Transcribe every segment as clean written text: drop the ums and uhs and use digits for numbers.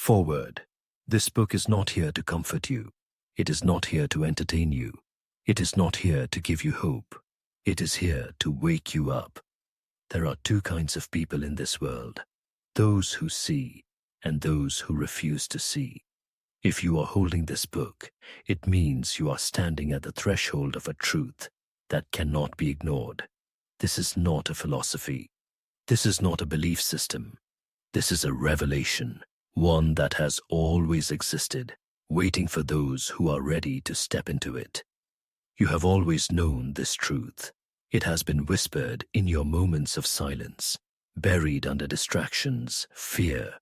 Forward. This book is not here to comfort you. It is not here to entertain you. It is not here to give you hope. It is here to wake you up. There are two kinds of people in this world, those who see and those who refuse to see. If you are holding this book, it means you are standing at the threshold of a truth that cannot be ignored. This is not a philosophy. This is not a belief system. This is a revelation, one that has always existed, waiting for those who are ready to step into it. You have always known this truth. It has been whispered in your moments of silence, buried under distractions, fear,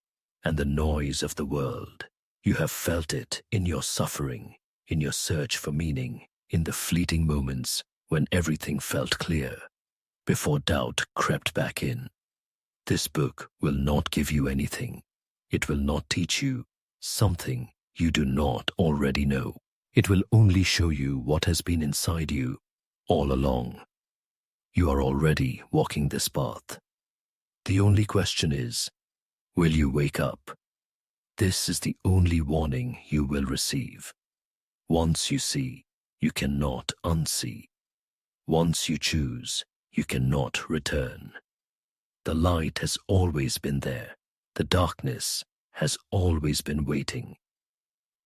and the noise of the world. You have felt it in your suffering, in your search for meaning, in the fleeting moments when everything felt clear, before doubt crept back in. This book will not give you anything. It will not teach you something you do not already know. It will only show you what has been inside you all along. You are already walking this path. The only question is, will you wake up? This is the only warning you will receive. Once you see, you cannot unsee. Once you choose, you cannot return. The light has always been there. The darkness has always been waiting.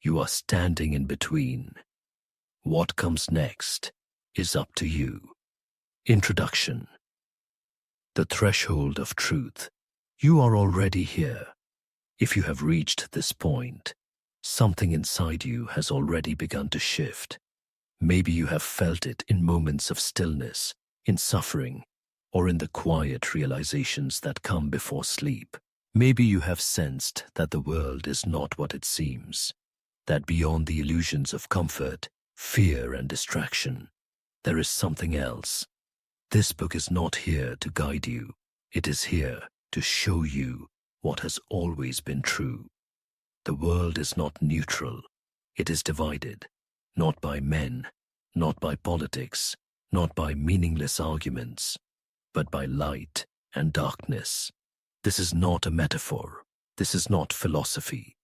You are standing in between. What comes next is up to you. Introduction. The threshold of truth. You are already here. If you have reached this point, something inside you has already begun to shift. Maybe you have felt it in moments of stillness, in suffering, or in the quiet realizations that come before sleep. Maybe you have sensed that the world is not what it seems, that beyond the illusions of comfort, fear, and distraction, there is something else. This book is not here to guide you. It is here to show you what has always been true. The world is not neutral. It is divided, not by men, not by politics, not by meaningless arguments, but by light and darkness. This is not a metaphor. This is not philosophy.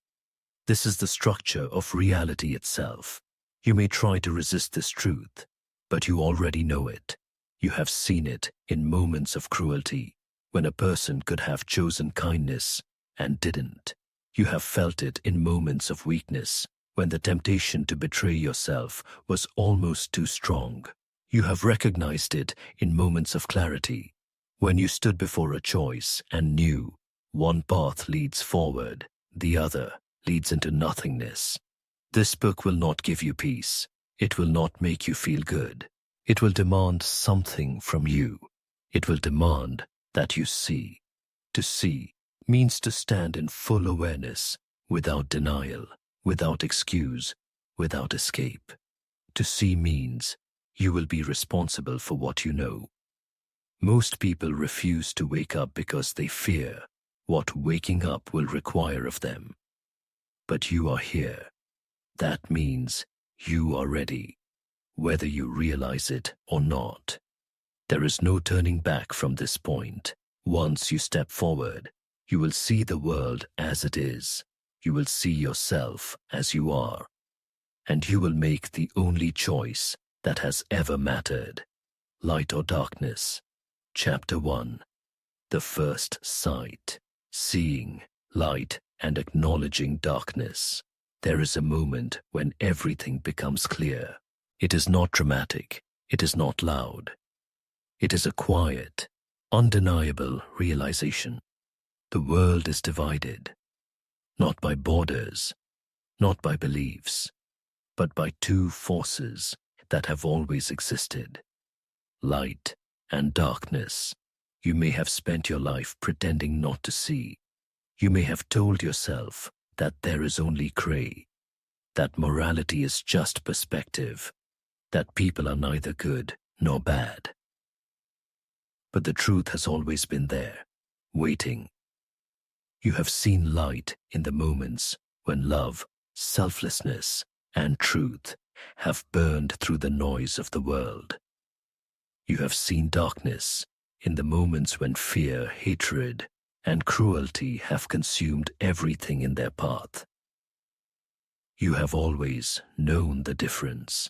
This is the structure of reality itself. You may try to resist this truth, but you already know it. You have seen it in moments of cruelty, when a person could have chosen kindness and didn't. You have felt it in moments of weakness, when the temptation to betray yourself was almost too strong. You have recognized it in moments of clarity, when you stood before a choice and knew one path leads forward, the other leads into nothingness. This book will not give you peace. It will not make you feel good. It will demand something from you. It will demand that you see. To see means to stand in full awareness, without denial, without excuse, without escape. To see means you will be responsible for what you know. Most people refuse to wake up because they fear what waking up will require of them. But you are here. That means you are ready, whether you realize it or not. There is no turning back from this point. Once you step forward, you will see the world as it is. You will see yourself as you are. And you will make the only choice that has ever mattered. Light or darkness. Chapter 1. The first sight. Seeing light and acknowledging darkness. There is a moment when everything becomes clear. It is not dramatic. It is not loud. It is a quiet, undeniable realization. The world is divided, not by borders, not by beliefs, but by two forces that have always existed. Light and darkness. You may have spent your life pretending not to see. You may have told yourself that there is only gray, that morality is just perspective, that people are neither good nor bad. But the truth has always been there, waiting. You have seen light in the moments when love, selflessness, and truth have burned through the noise of the world. You have seen darkness in the moments when fear, hatred, and cruelty have consumed everything in their path. You have always known the difference.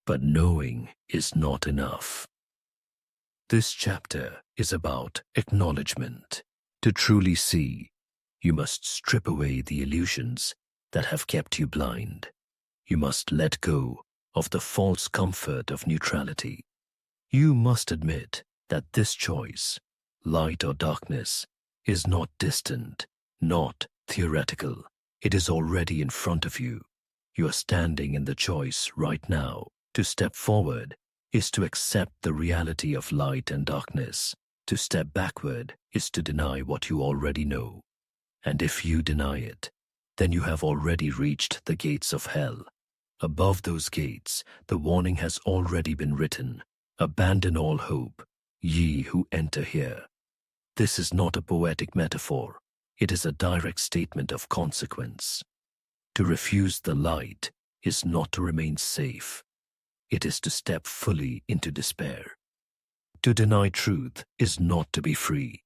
But knowing is not enough. This chapter is about acknowledgement. To truly see, you must strip away the illusions that have kept you blind. You must let go of the false comfort of neutrality. You must admit that this choice, light or darkness, is not distant, not theoretical. It is already in front of you. You are standing in the choice right now. To step forward is to accept the reality of light and darkness. To step backward is to deny what you already know. And if you deny it, then you have already reached the gates of hell. Above those gates, the warning has already been written. Abandon all hope, ye who enter here. This is not a poetic metaphor. It is a direct statement of consequence. To refuse the light is not to remain safe. It is to step fully into despair. To deny truth is not to be free.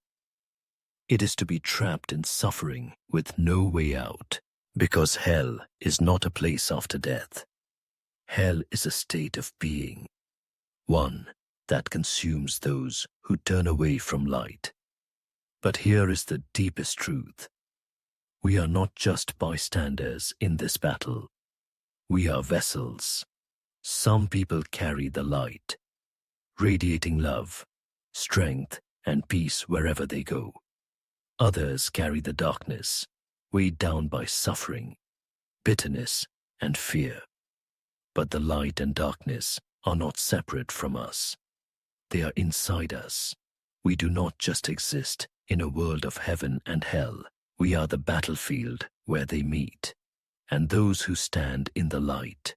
It is to be trapped in suffering with no way out, because hell is not a place after death. Hell is a state of being, one that consumes those who turn away from light. But here is the deepest truth. We are not just bystanders in this battle. We are vessels. Some people carry the light, radiating love, strength, and peace wherever they go. Others carry the darkness, weighed down by suffering, bitterness, and fear. But the light and darkness are not separate from us. They are inside us. We do not just exist in a world of heaven and hell. We are the battlefield where they meet. And those who stand in the light,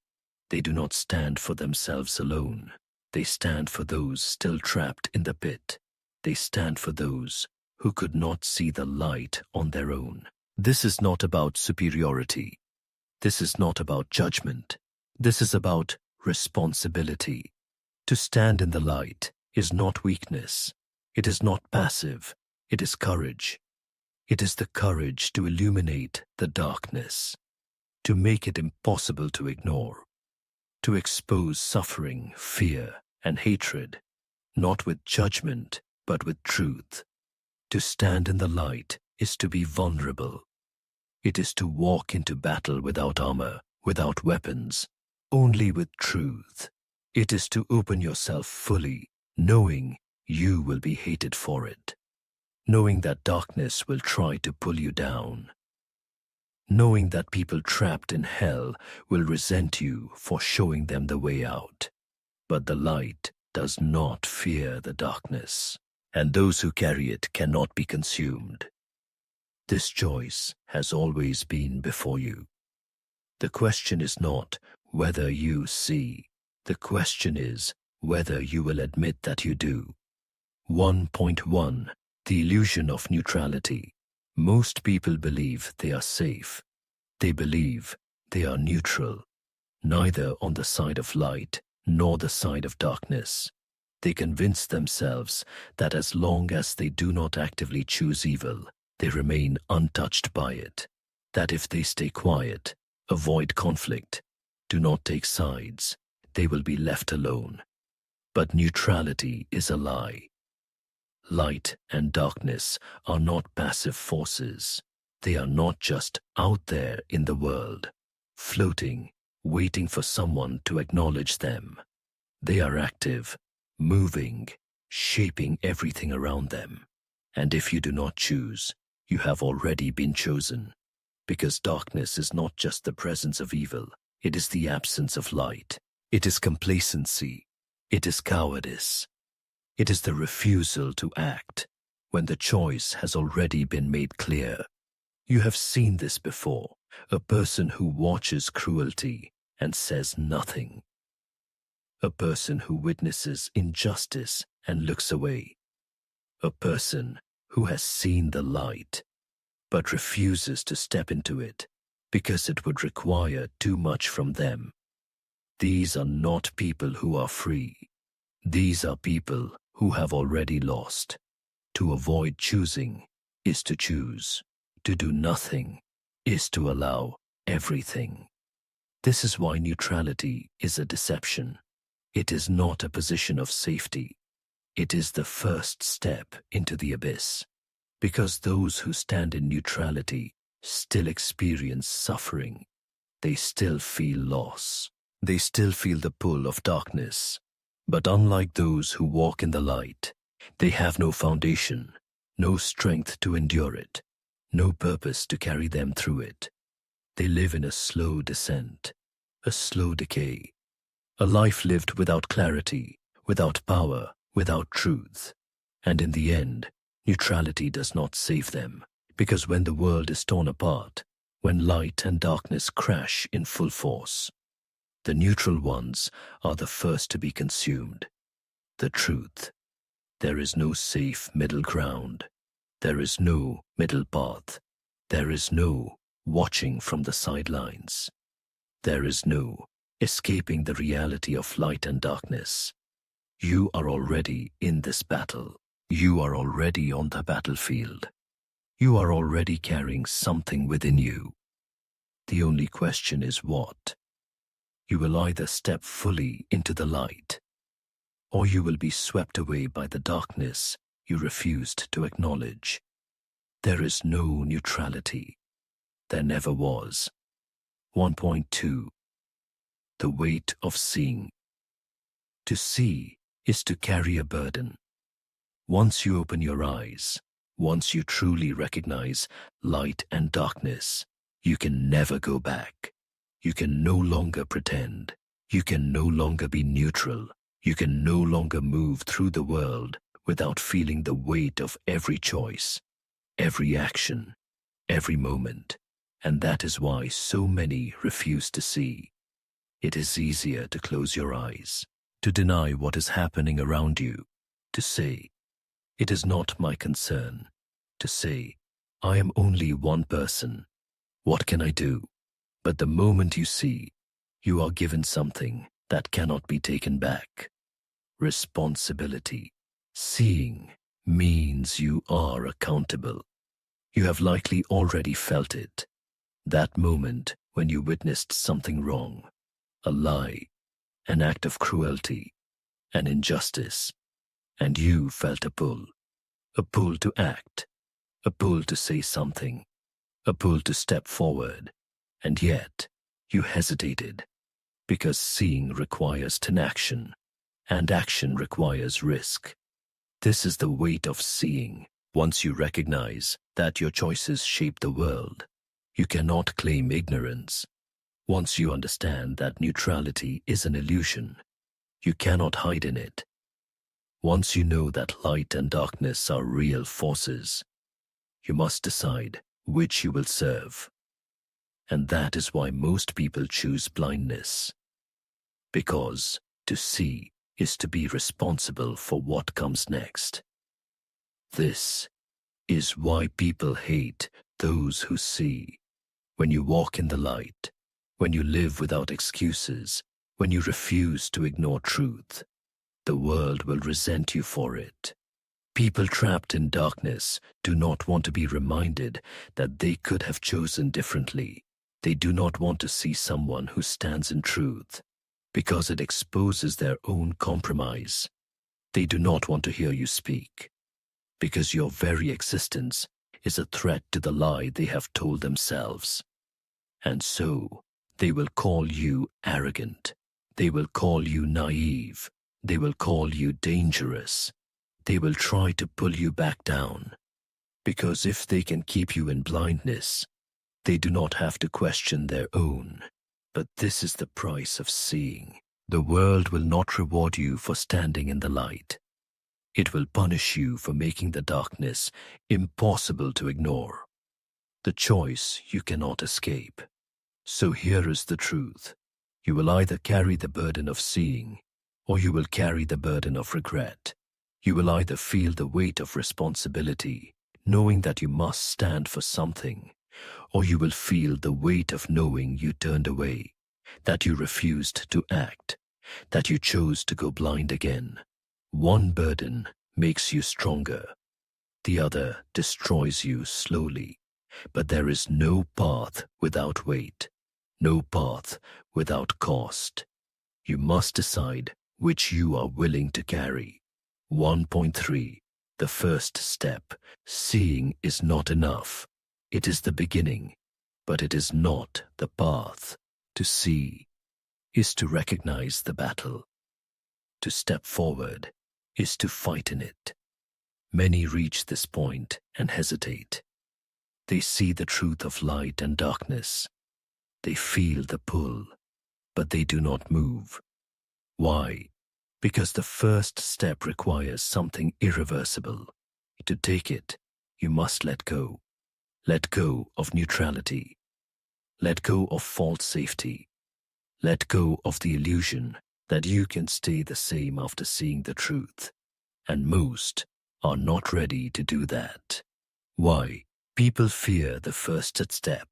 they do not stand for themselves alone. They stand for those still trapped in the pit. They stand for those who could not see the light on their own. This is not about superiority. This is not about judgment. This is about responsibility. To stand in the light is not weakness. It is not passive. It is courage. It is the courage to illuminate the darkness, to make it impossible to ignore, to expose suffering, fear, and hatred, not with judgment, but with truth. To stand in the light is to be vulnerable. It is to walk into battle without armor, without weapons, only with truth. It is to open yourself fully, knowing you will be hated for it, knowing that darkness will try to pull you down, knowing that people trapped in hell will resent you for showing them the way out. But the light does not fear the darkness, and those who carry it cannot be consumed. This choice has always been before you. The question is not whether you see. The question is whether you will admit that you do. 1.1. The illusion of neutrality. Most people believe they are safe. They believe they are neutral, neither on the side of light nor the side of darkness. They convince themselves that as long as they do not actively choose evil, they remain untouched by it. That if they stay quiet, avoid conflict, do not take sides, they will be left alone. But neutrality is a lie. Light and darkness are not passive forces. They are not just out there in the world, floating, waiting for someone to acknowledge them. They are active, moving, shaping everything around them. And if you do not choose, you have already been chosen. Because darkness is not just the presence of evil, it is the absence of light. It is complacency. It is cowardice. It is the refusal to act when the choice has already been made clear. You have seen this before, a person who watches cruelty and says nothing. A person who witnesses injustice and looks away. A person who has seen the light but refuses to step into it because it would require too much from them. These are not people who are free. These are people who have already lost. To avoid choosing is to choose. To do nothing is to allow everything. This is why neutrality is a deception. It is not a position of safety. It is the first step into the abyss. Because those who stand in neutrality still experience suffering. They still feel loss. They still feel the pull of darkness. But unlike those who walk in the light, they have no foundation, no strength to endure it, no purpose to carry them through it. They live in a slow descent, a slow decay, a life lived without clarity, without power, without truth. And in the end, neutrality does not save them, because when the world is torn apart, when light and darkness crash in full force, the neutral ones are the first to be consumed. The truth. There is no safe middle ground. There is no middle path. There is no watching from the sidelines. There is no escaping the reality of light and darkness. You are already in this battle. You are already on the battlefield. You are already carrying something within you. The only question is what? You will either step fully into the light, or you will be swept away by the darkness you refused to acknowledge. There is no neutrality. There never was. 1.2. The weight of seeing. To see is to carry a burden. Once you open your eyes, once you truly recognize light and darkness, you can never go back. You can no longer pretend. You can no longer be neutral. You can no longer move through the world without feeling the weight of every choice, every action, every moment. And that is why so many refuse to see. It is easier to close your eyes, to deny what is happening around you, to say, "It is not my concern," to say, "I am only one person. What can I do?" But the moment you see, you are given something that cannot be taken back. Responsibility. Seeing means you are accountable. You have likely already felt it. That moment when you witnessed something wrong, a lie, an act of cruelty, an injustice, and you felt a pull to act, a pull to say something, a pull to step forward. And yet, you hesitated, because seeing requires action, and action requires risk. This is the weight of seeing. Once you recognize that your choices shape the world, you cannot claim ignorance. Once you understand that neutrality is an illusion, you cannot hide in it. Once you know that light and darkness are real forces, you must decide which you will serve. And that is why most people choose blindness. Because to see is to be responsible for what comes next. This is why people hate those who see. When you walk in the light, when you live without excuses, when you refuse to ignore truth, the world will resent you for it. People trapped in darkness do not want to be reminded that they could have chosen differently. They do not want to see someone who stands in truth, because it exposes their own compromise. They do not want to hear you speak, because your very existence is a threat to the lie they have told themselves. And so, they will call you arrogant. They will call you naive. They will call you dangerous. They will try to pull you back down, because if they can keep you in blindness, they do not have to question their own. But this is the price of seeing. The world will not reward you for standing in the light. It will punish you for making the darkness impossible to ignore. The choice you cannot escape. So here is the truth. You will either carry the burden of seeing, or you will carry the burden of regret. You will either feel the weight of responsibility, knowing that you must stand for something, or you will feel the weight of knowing you turned away, that you refused to act, that you chose to go blind again. One burden makes you stronger. The other destroys you slowly. But there is no path without weight, no path without cost. You must decide which you are willing to carry. 1.3. The first step. Seeing is not enough. It is the beginning, but it is not the path. To see is to recognize the battle. To step forward is to fight in it. Many reach this point and hesitate. They see the truth of light and darkness. They feel the pull, but they do not move. Why? Because the first step requires something irreversible. To take it, you must let go. Let go of neutrality. Let go of false safety. Let go of the illusion that you can stay the same after seeing the truth. And most are not ready to do that. Why? People fear the first step.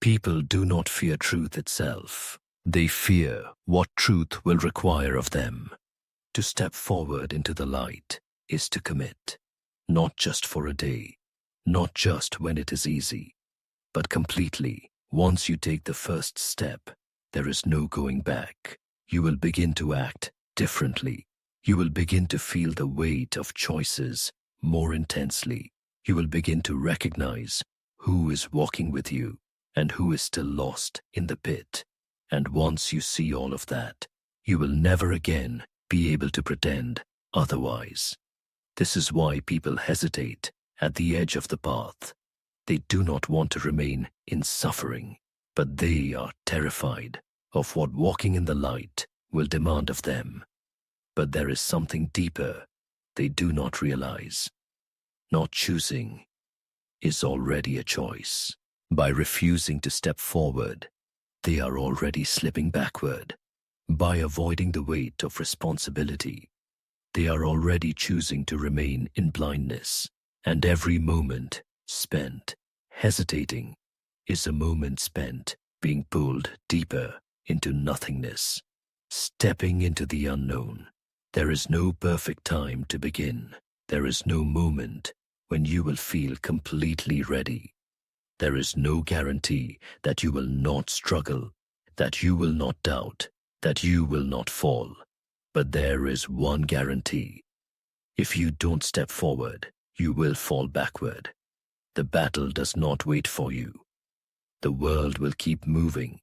People do not fear truth itself. They fear what truth will require of them. To step forward into the light is to commit, not just for a day, not just when it is easy, but completely. Once you take the first step, there is no going back. You will begin to act differently. You will begin to feel the weight of choices more intensely. You will begin to recognize who is walking with you and who is still lost in the pit. And once you see all of that, you will never again be able to pretend otherwise. This is why people hesitate at the edge of the path. They do not want to remain in suffering, but they are terrified of what walking in the light will demand of them. But there is something deeper they do not realize. Not choosing is already a choice. By refusing to step forward, they are already slipping backward. By avoiding the weight of responsibility, they are already choosing to remain in blindness. And every moment spent hesitating is a moment spent being pulled deeper into nothingness, stepping into the unknown. There is no perfect time to begin. There is no moment when you will feel completely ready. There is no guarantee that you will not struggle, that you will not doubt, that you will not fall. But there is one guarantee. If you don't step forward, you will fall backward. The battle does not wait for you. The world will keep moving.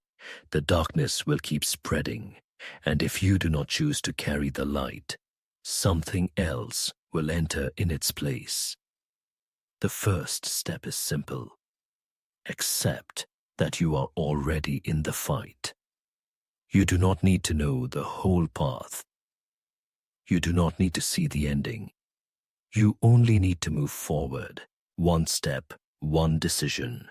The darkness will keep spreading. And if you do not choose to carry the light, something else will enter in its place. The first step is simple. Accept that you are already in the fight. You do not need to know the whole path. You do not need to see the ending. You only need to move forward, one step, one decision.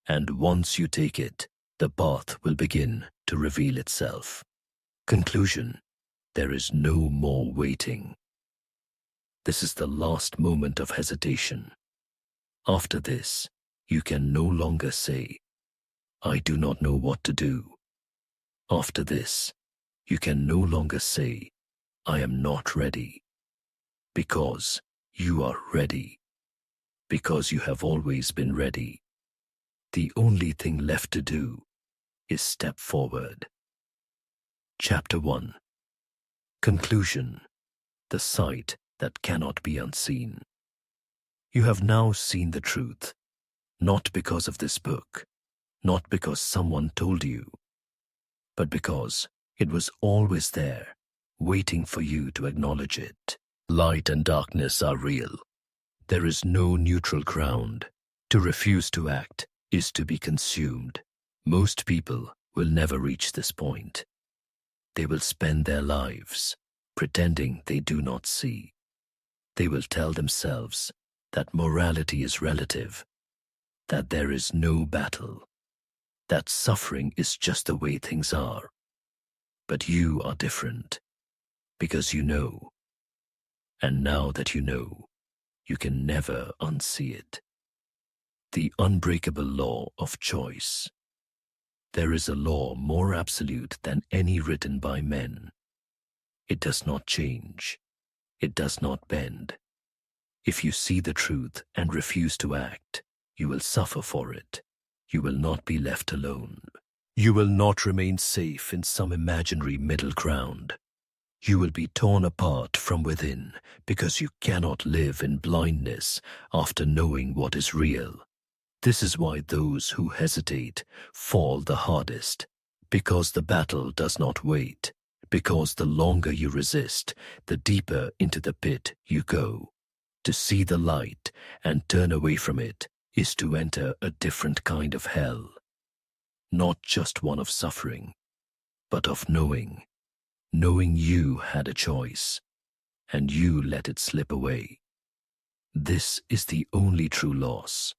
And once you take it, the path will begin to reveal itself. Conclusion: there is no more waiting. This is the last moment of hesitation. After this, you can no longer say, "I do not know what to do." After this, you can no longer say, "I am not ready." Because you are ready. Because you have always been ready. The only thing left to do is step forward. Chapter 1. Conclusion: the sight that cannot be unseen. You have now seen the truth, not because of this book, not because someone told you, but because it was always there, waiting for you to acknowledge it. Light and darkness are real. There is no neutral ground. To refuse to act is to be consumed. Most people will never reach this point. They will spend their lives pretending they do not see. They will tell themselves that morality is relative, that there is no battle, that suffering is just the way things are. But you are different, because you know. And now that you know, you can never unsee it. The unbreakable law of choice. There is a law more absolute than any written by men. It does not change. It does not bend. If you see the truth and refuse to act, you will suffer for it. You will not be left alone. You will not remain safe in some imaginary middle ground. You will be torn apart from within because you cannot live in blindness after knowing what is real. This is why those who hesitate fall the hardest, because the battle does not wait, because the longer you resist, the deeper into the pit you go. To see the light and turn away from it is to enter a different kind of hell. Not just one of suffering, but of knowing you had a choice, and you let it slip away. This is the only true loss,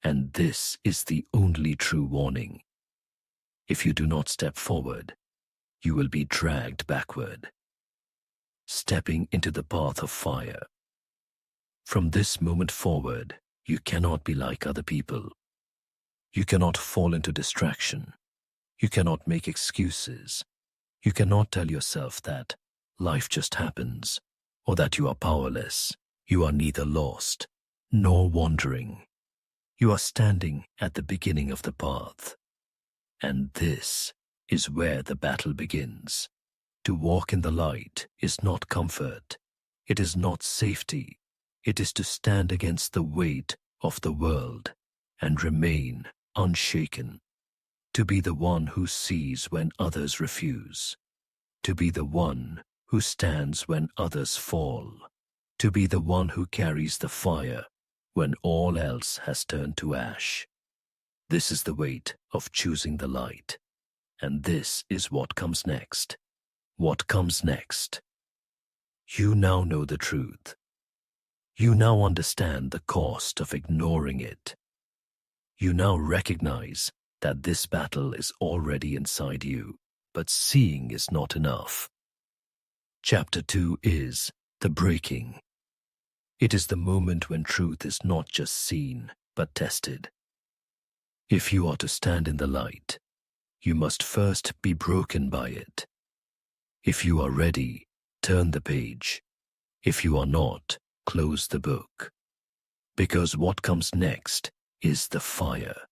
and this is the only true warning. If you do not step forward, you will be dragged backward, stepping into the path of fire. From this moment forward, you cannot be like other people. You cannot fall into distraction. You cannot make excuses. You cannot tell yourself that life just happens, or that you are powerless. You are neither lost nor wandering. You are standing at the beginning of the path. And this is where the battle begins. To walk in the light is not comfort. It is not safety. It is to stand against the weight of the world and remain unshaken. To be the one who sees when others refuse. To be the one who stands when others fall. To be the one who carries the fire when all else has turned to ash. This is the weight of choosing the light. And this is what comes next. What comes next? You now know the truth. You now understand the cost of ignoring it. You now recognize that this battle is already inside you, but seeing is not enough. Chapter 2 is the breaking. It is the moment when truth is not just seen, but tested. If you are to stand in the light, you must first be broken by it. If you are ready, turn the page. If you are not, close the book. Because what comes next is the fire.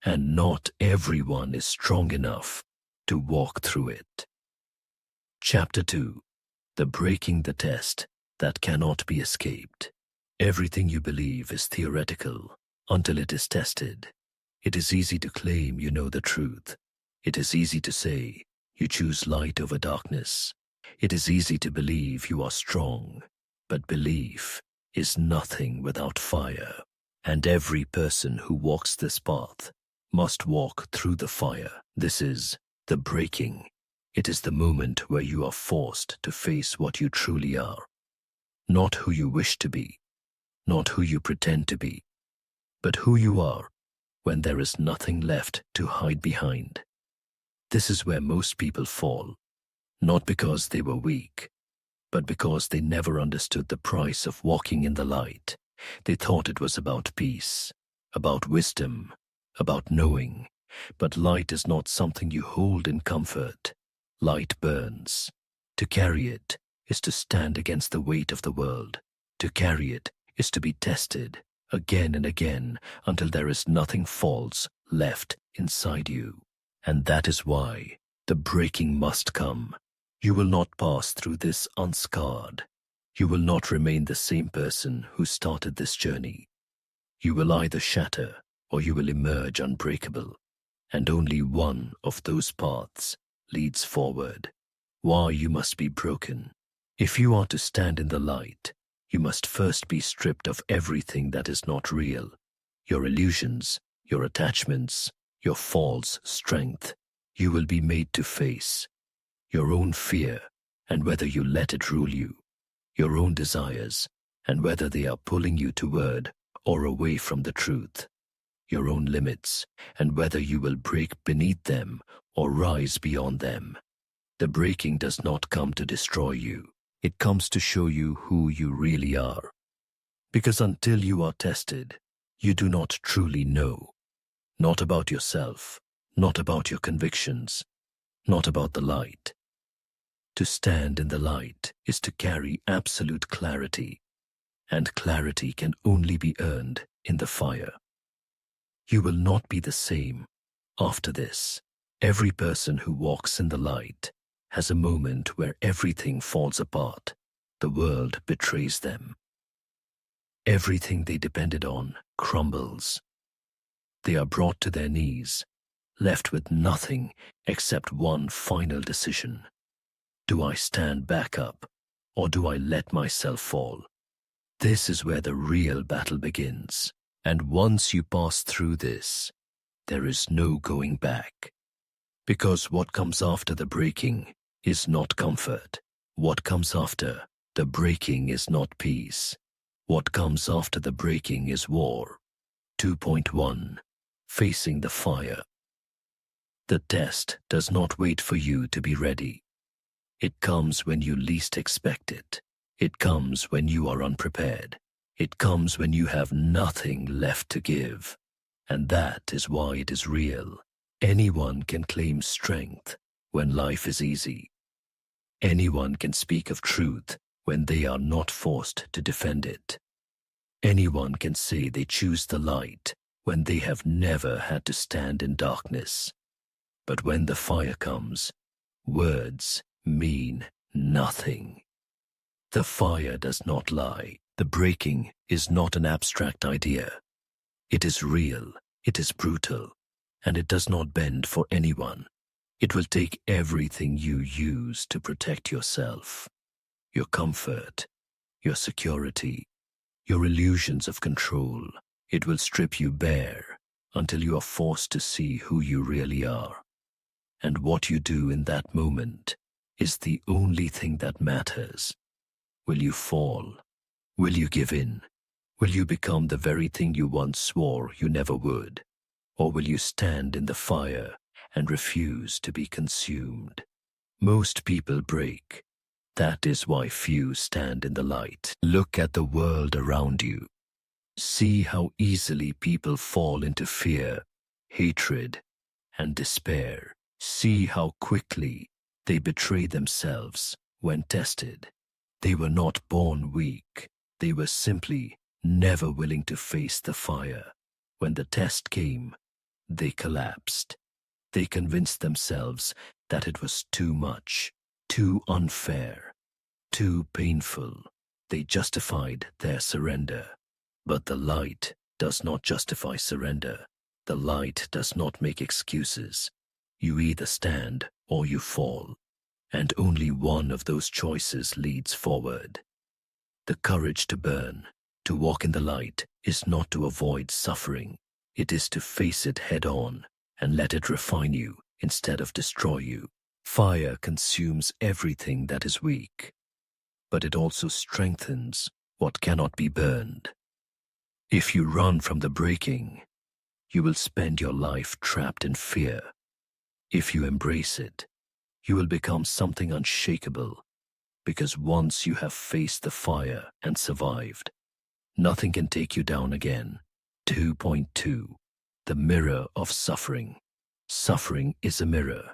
And not everyone is strong enough to walk through it. Chapter 2. The breaking the test that cannot be escaped. Everything you believe is theoretical until it is tested. It is easy to claim you know the truth. It is easy to say you choose light over darkness. It is easy to believe you are strong, but belief is nothing without fire. And every person who walks this path must walk through the fire. This is the breaking. It is the moment where you are forced to face what you truly are. Not who you wish to be, not who you pretend to be, but who you are when there is nothing left to hide behind. This is where most people fall, not because they were weak, but because they never understood the price of walking in the light. They thought it was about peace, about wisdom, about knowing. But light is not something you hold in comfort. Light burns. To carry it is to stand against the weight of the world. To carry it is to be tested again and again until there is nothing false left inside you. And that is why the breaking must come. You will not pass through this unscarred. You will not remain the same person who started this journey. You will either shatter or you will emerge unbreakable. And only one of those paths leads forward. Why you must be broken. If you are to stand in the light, you must first be stripped of everything that is not real. Your illusions, your attachments, your false strength. You will be made to face your own fear and whether you let it rule you. Your own desires, and whether they are pulling you toward or away from the truth. Your own limits, and whether you will break beneath them or rise beyond them. The breaking does not come to destroy you. It comes to show you who you really are. Because until you are tested, you do not truly know. Not about yourself, not about your convictions, not about the light. To stand in the light is to carry absolute clarity. and clarity can only be earned in the fire. You will not be the same after this. Every person who walks in the light has a moment where everything falls apart. The world betrays them. Everything they depended on crumbles. They are brought to their knees, left with nothing except one final decision. Do I stand back up, or do I let myself fall? This is where the real battle begins. And once you pass through this, there is no going back. Because what comes after the breaking is not comfort. What comes after the breaking is not peace. What comes after the breaking is war. 2.1 Facing the fire. The test does not wait for you to be ready. It comes when you least expect it. It comes when you are unprepared. It comes when you have nothing left to give. And that is why it is real. Anyone can claim strength when life is easy. Anyone can speak of truth when they are not forced to defend it. Anyone can say they choose the light when they have never had to stand in darkness. But when the fire comes, words mean nothing. The fire does not lie. The breaking is not an abstract idea. It is real, it is brutal, and it does not bend for anyone. It will take everything you use to protect yourself. Your comfort, your security, your illusions of control. It will strip you bare until you are forced to see who you really are. And what you do in that moment is the only thing that matters. Will you fall? Will you give in? Will you become the very thing you once swore you never would? Or will you stand in the fire and refuse to be consumed? Most people break. That is why few stand in the light. Look at the world around you. See how easily people fall into fear, hatred, and despair. See how quickly they betray themselves when tested. They were not born weak. They were simply never willing to face the fire. When the test came, they collapsed. They convinced themselves that it was too much, too unfair, too painful. They justified their surrender. But the light does not justify surrender. The light does not make excuses. You either stand or you fall. And only one of those choices leads forward. The courage to burn, to walk in the light, is not to avoid suffering. It is to face it head on and let it refine you instead of destroy you. Fire consumes everything that is weak, but it also strengthens what cannot be burned. If you run from the breaking, you will spend your life trapped in fear. If you embrace it, you will become something unshakable, because once you have faced the fire and survived, nothing can take you down again. 2.2 The mirror of suffering. Suffering is a mirror.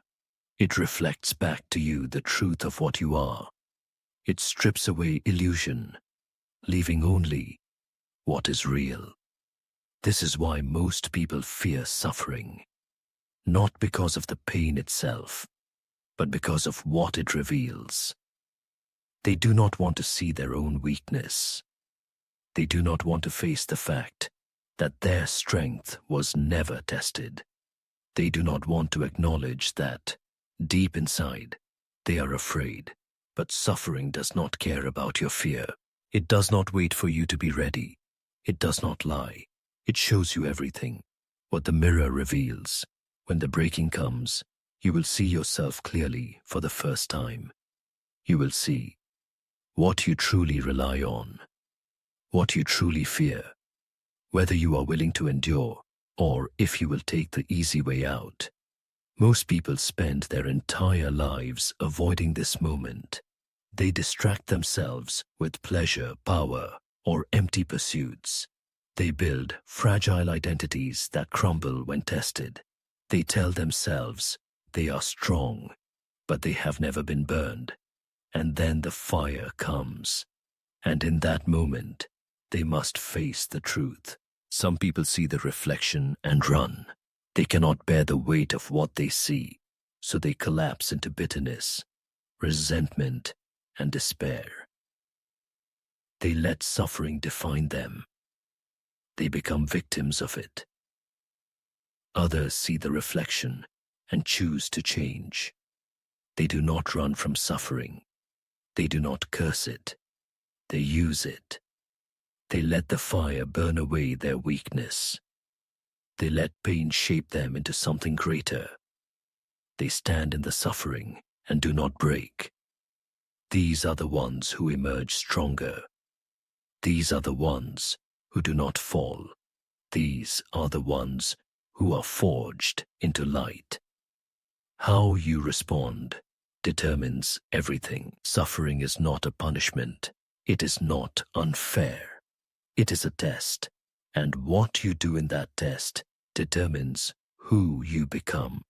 It reflects back to you the truth of what you are. It strips away illusion, leaving only what is real. This is why most people fear suffering, not because of the pain itself, but because of what it reveals. They do not want to see their own weakness. They do not want to face the fact that their strength was never tested. They do not want to acknowledge that, deep inside, they are afraid. But suffering does not care about your fear. It does not wait for you to be ready. It does not lie. It shows you everything, what the mirror reveals. When the breaking comes, you will see yourself clearly for the first time. You will see what you truly rely on, what you truly fear, whether you are willing to endure or if you will take the easy way out. Most people spend their entire lives avoiding this moment. They distract themselves with pleasure, power, or empty pursuits. They build fragile identities that crumble when tested. They tell themselves they are strong, but they have never been burned. And then the fire comes. And in that moment, They must face the truth. Some people see the reflection and run. They cannot bear the weight of what they see, so they collapse into bitterness, resentment, and despair. They let suffering define them. They become victims of it. Others see the reflection and choose to change. They do not run from suffering. They do not curse it. They use it. They let the fire burn away their weakness. They let pain shape them into something greater. They stand in the suffering and do not break. These are the ones who emerge stronger. These are the ones who do not fall. These are the ones who are forged into light. How you respond determines everything. Suffering is not a punishment. It is not unfair. It is a test, and what you do in that test determines who you become.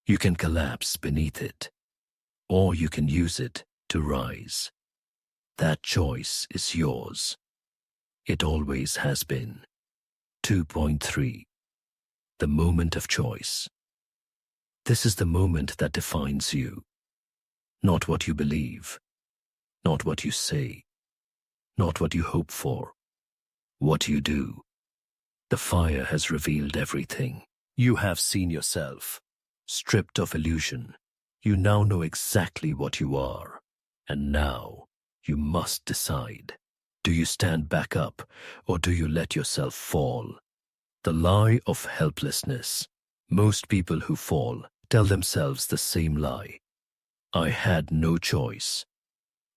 You can collapse beneath it, or you can use it to rise. That choice is yours. It always has been. 2.3. The moment of choice. This is the moment that defines you. Not what you believe, not what you say, not what you hope for, what you do. The fire has revealed everything. You have seen yourself, stripped of illusion. You now know exactly what you are. And now you must decide. Do you stand back up, or do you let yourself fall? The lie of helplessness. Most people who fall tell themselves the same lie. I had no choice.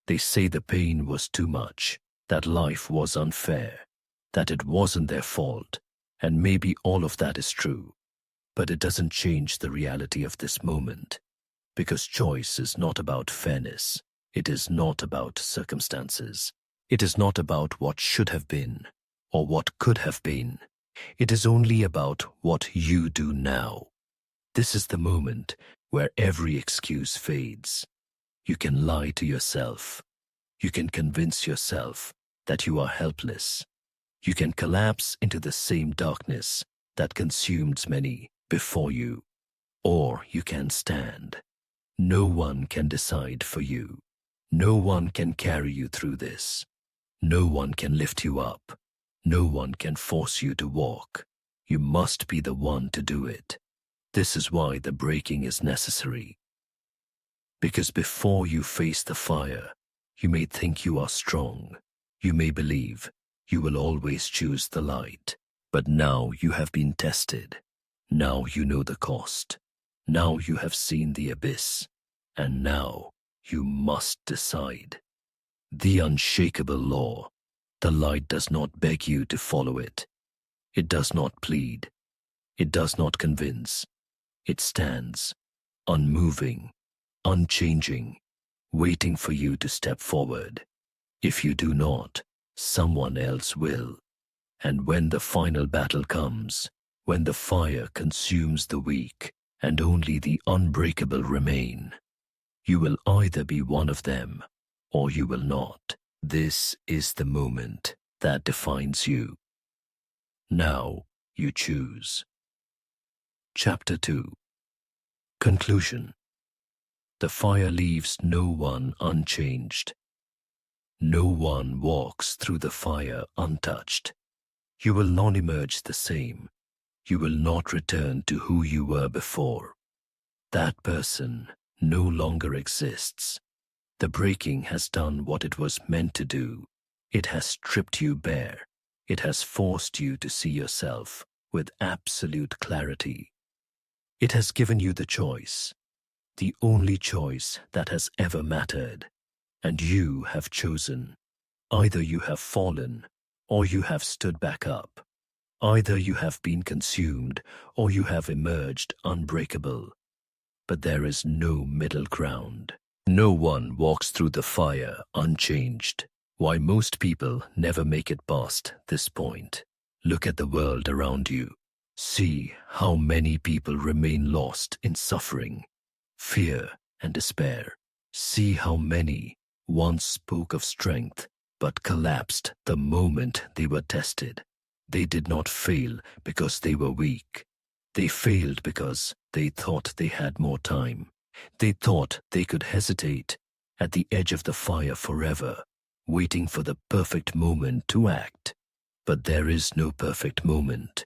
They say the pain was too much, that life was unfair, that it wasn't their fault, and maybe all of that is true. But it doesn't change the reality of this moment, because choice is not about fairness. It is not about circumstances. It is not about what should have been or what could have been. It is only about what you do now. This is the moment where every excuse fades. You can lie to yourself. You can convince yourself that you are helpless. You can collapse into the same darkness that consumed many before you. Or you can stand. No one can decide for you. No one can carry you through this. No one can lift you up. No one can force you to walk. You must be the one to do it. This is why the breaking is necessary. Because before you face the fire, you may think you are strong. You may believe you will always choose the light. But now you have been tested. Now you know the cost. Now you have seen the abyss. And now you must decide. The unshakable law. The light does not beg you to follow it. It does not plead. It does not convince. It stands, unmoving, unchanging, waiting for you to step forward. If you do not, someone else will. And when the final battle comes, when the fire consumes the weak and only the unbreakable remain, you will either be one of them or you will not. This is the moment that defines you. Now you choose. Chapter 2. Conclusion. The fire leaves no one unchanged. No one walks through the fire untouched. You will not emerge the same. You will not return to who you were before. That person no longer exists. The breaking has done what it was meant to do. It has stripped you bare. It has forced you to see yourself with absolute clarity. It has given you the choice, the only choice that has ever mattered. And you have chosen. Either you have fallen, or you have stood back up. Either you have been consumed, or you have emerged unbreakable. But there is no middle ground. No one walks through the fire unchanged. Why most people never make it past this point. Look at the world around you. See how many people remain lost in suffering, fear, and despair. See how many once spoke of strength but collapsed the moment they were tested. They did not fail because they were weak. They failed because they thought they had more time. They thought they could hesitate at the edge of the fire forever, waiting for the perfect moment to act. But there is no perfect moment.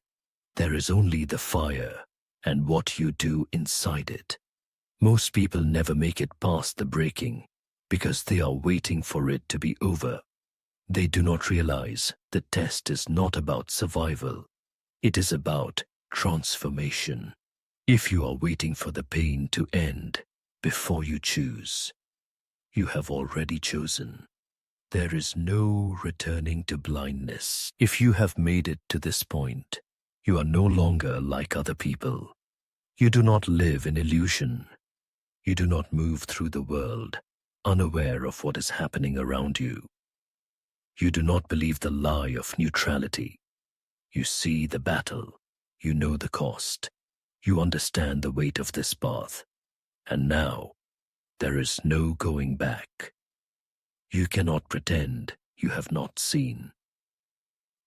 There is only the fire and what you do inside it. Most people never make it past the breaking because they are waiting for it to be over. They do not realize the test is not about survival. It is about transformation. If you are waiting for the pain to end before you choose, you have already chosen. There is no returning to blindness. If you have made it to this point, you are no longer like other people. You do not live in illusion. You do not move through the world unaware of what is happening around you. You do not believe the lie of neutrality. You see the battle. You know the cost. You understand the weight of this path. And now, there is no going back. You cannot pretend you have not seen.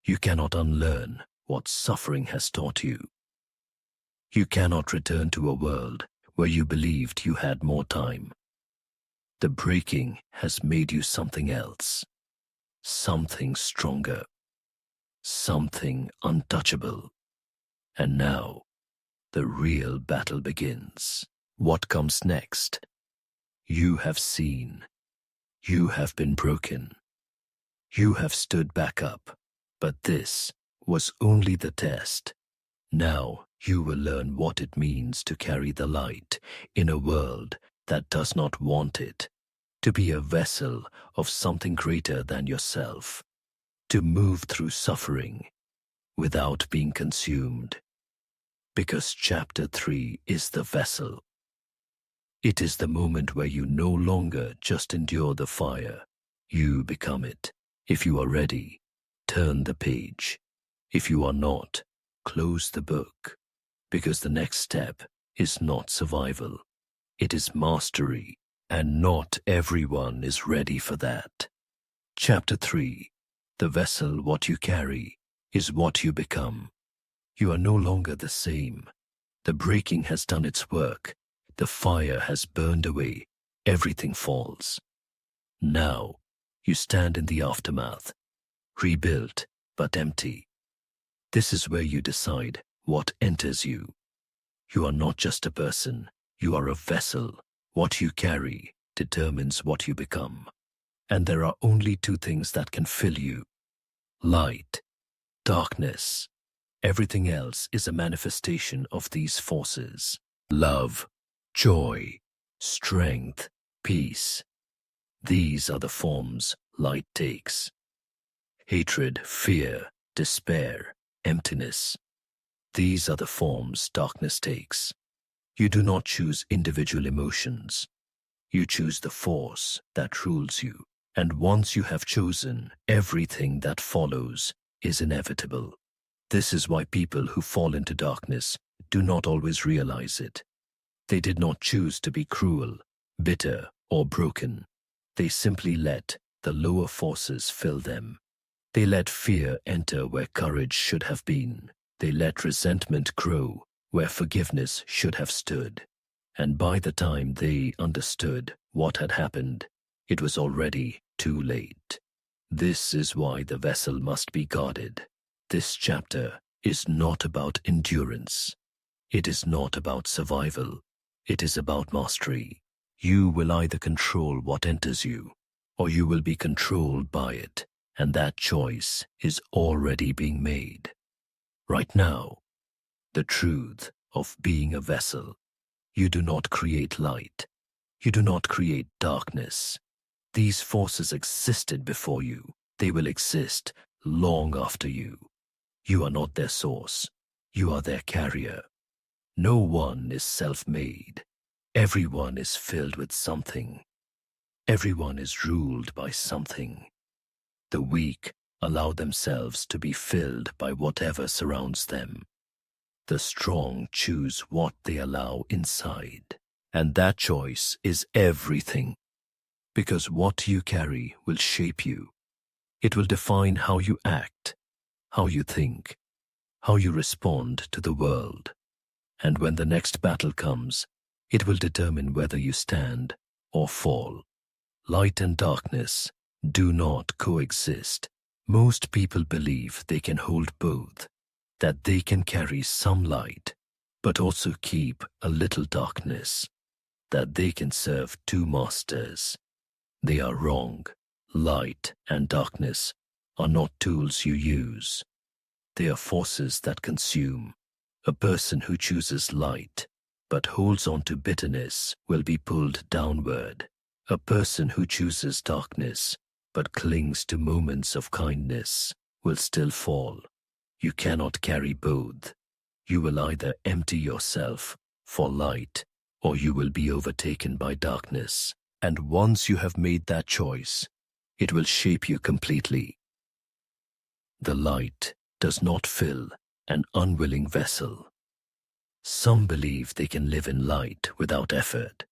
You cannot unlearn what suffering has taught you. You cannot return to a world where you believed you had more time. The breaking has made you something else, something stronger, something untouchable. And now, the real battle begins. What comes next? You have seen. You have been broken. You have stood back up. But this was only the test. Now you will learn what it means to carry the light in a world that does not want it, to be a vessel of something greater than yourself, to move through suffering without being consumed. Because chapter 3 is the vessel. It is the moment where you no longer just endure the fire. You become it. If you are ready, turn the page. If you are not, close the book. Because the next step is not survival. It is mastery, and not everyone is ready for that. Chapter 3. The vessel what you carry is what you become. You are no longer the same. The breaking has done its work. The fire has burned away. Everything falls. Now, you stand in the aftermath, rebuilt but empty. This is where you decide what enters you. You are not just a person. You are a vessel. What you carry determines what you become. And there are only two things that can fill you: light, darkness. Everything else is a manifestation of these forces. Love, joy, strength, peace. These are the forms light takes. Hatred, fear, despair, emptiness. These are the forms darkness takes. You do not choose individual emotions. You choose the force that rules you. And once you have chosen, everything that follows is inevitable. This is why people who fall into darkness do not always realize it. They did not choose to be cruel, bitter, or broken. They simply let the lower forces fill them. They let fear enter where courage should have been. They let resentment grow where forgiveness should have stood. And by the time they understood what had happened, it was already too late. This is why the vessel must be guarded. This chapter is not about endurance. It is not about survival. It is about mastery. You will either control what enters you, or you will be controlled by it, and that choice is already being made. Right now, the truth of being a vessel. You do not create light. You do not create darkness. These forces existed before you. They will exist long after you. You are not their source. You are their carrier. No one is self-made. Everyone is filled with something. Everyone is ruled by something. The weak allow themselves to be filled by whatever surrounds them. The strong choose what they allow inside. And that choice is everything. Because what you carry will shape you. It will define how you act, how you think, how you respond to the world. And when the next battle comes, it will determine whether you stand or fall. Light and darkness do not coexist. Most people believe they can hold both, that they can carry some light, but also keep a little darkness, that they can serve two masters. They are wrong. Light and darkness are not tools you use. They are forces that consume. A person who chooses light but holds on to bitterness will be pulled downward. A person who chooses darkness but clings to moments of kindness will still fall. You cannot carry both. You will either empty yourself for light or you will be overtaken by darkness. And once you have made that choice, it will shape you completely. The light does not fill an unwilling vessel. Some believe they can live in light without effort,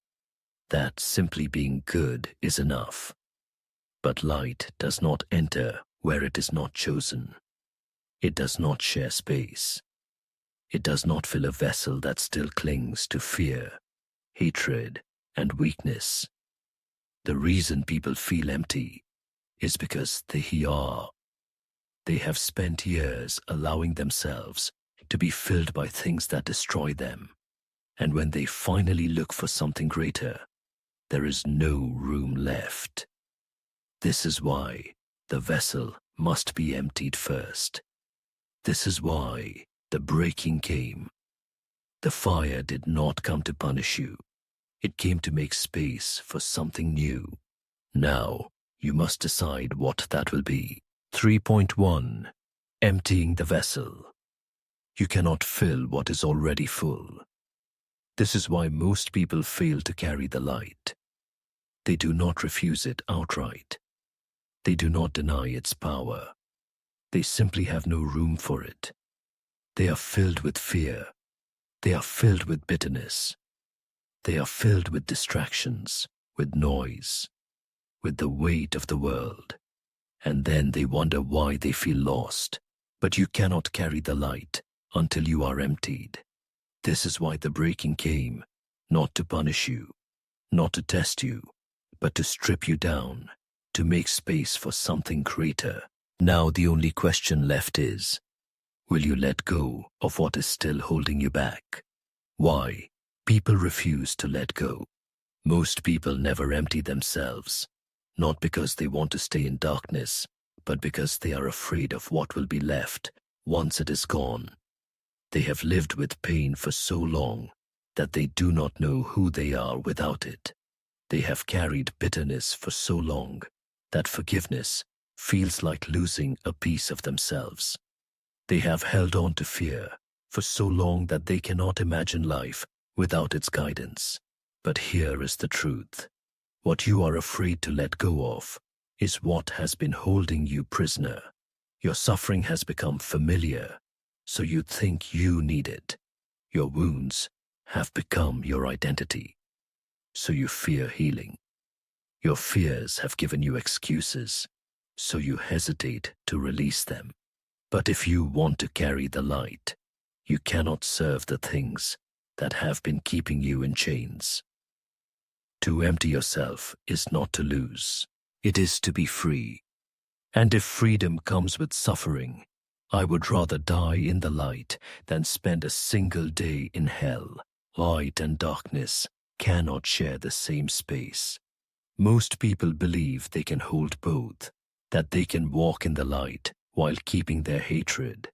that simply being good is enough. But light does not enter where it is not chosen. It does not share space. It does not fill a vessel that still clings to fear, hatred, and weakness. The reason people feel empty is because they are. They have spent years allowing themselves to be filled by things that destroy them. And when they finally look for something greater, there is no room left. This is why the vessel must be emptied first. This is why the breaking came. The fire did not come to punish you. It came to make space for something new. Now, you must decide what that will be. 3.1. Emptying the vessel. You cannot fill what is already full. This is why most people fail to carry the light. They do not refuse it outright. They do not deny its power. They simply have no room for it. They are filled with fear. They are filled with bitterness. They are filled with distractions, with noise, with the weight of the world. And then they wonder why they feel lost. But you cannot carry the light until you are emptied. This is why the breaking came, not to punish you, not to test you, but to strip you down, to make space for something greater. Now the only question left is, will you let go of what is still holding you back? Why? People refuse to let go. Most people never empty themselves, not because they want to stay in darkness, but because they are afraid of what will be left once it is gone. They have lived with pain for so long that they do not know who they are without it. They have carried bitterness for so long that forgiveness feels like losing a piece of themselves. They have held on to fear for so long that they cannot imagine life without its guidance. But here is the truth. What you are afraid to let go of is what has been holding you prisoner. Your suffering has become familiar, so you think you need it. Your wounds have become your identity, so you fear healing. Your fears have given you excuses, so you hesitate to release them. But if you want to carry the light, you cannot serve the things that have been keeping you in chains. To empty yourself is not to lose. It is to be free. And if freedom comes with suffering, I would rather die in the light than spend a single day in hell. Light and darkness cannot share the same space. Most people believe they can hold both, that they can walk in the light while keeping their hatred,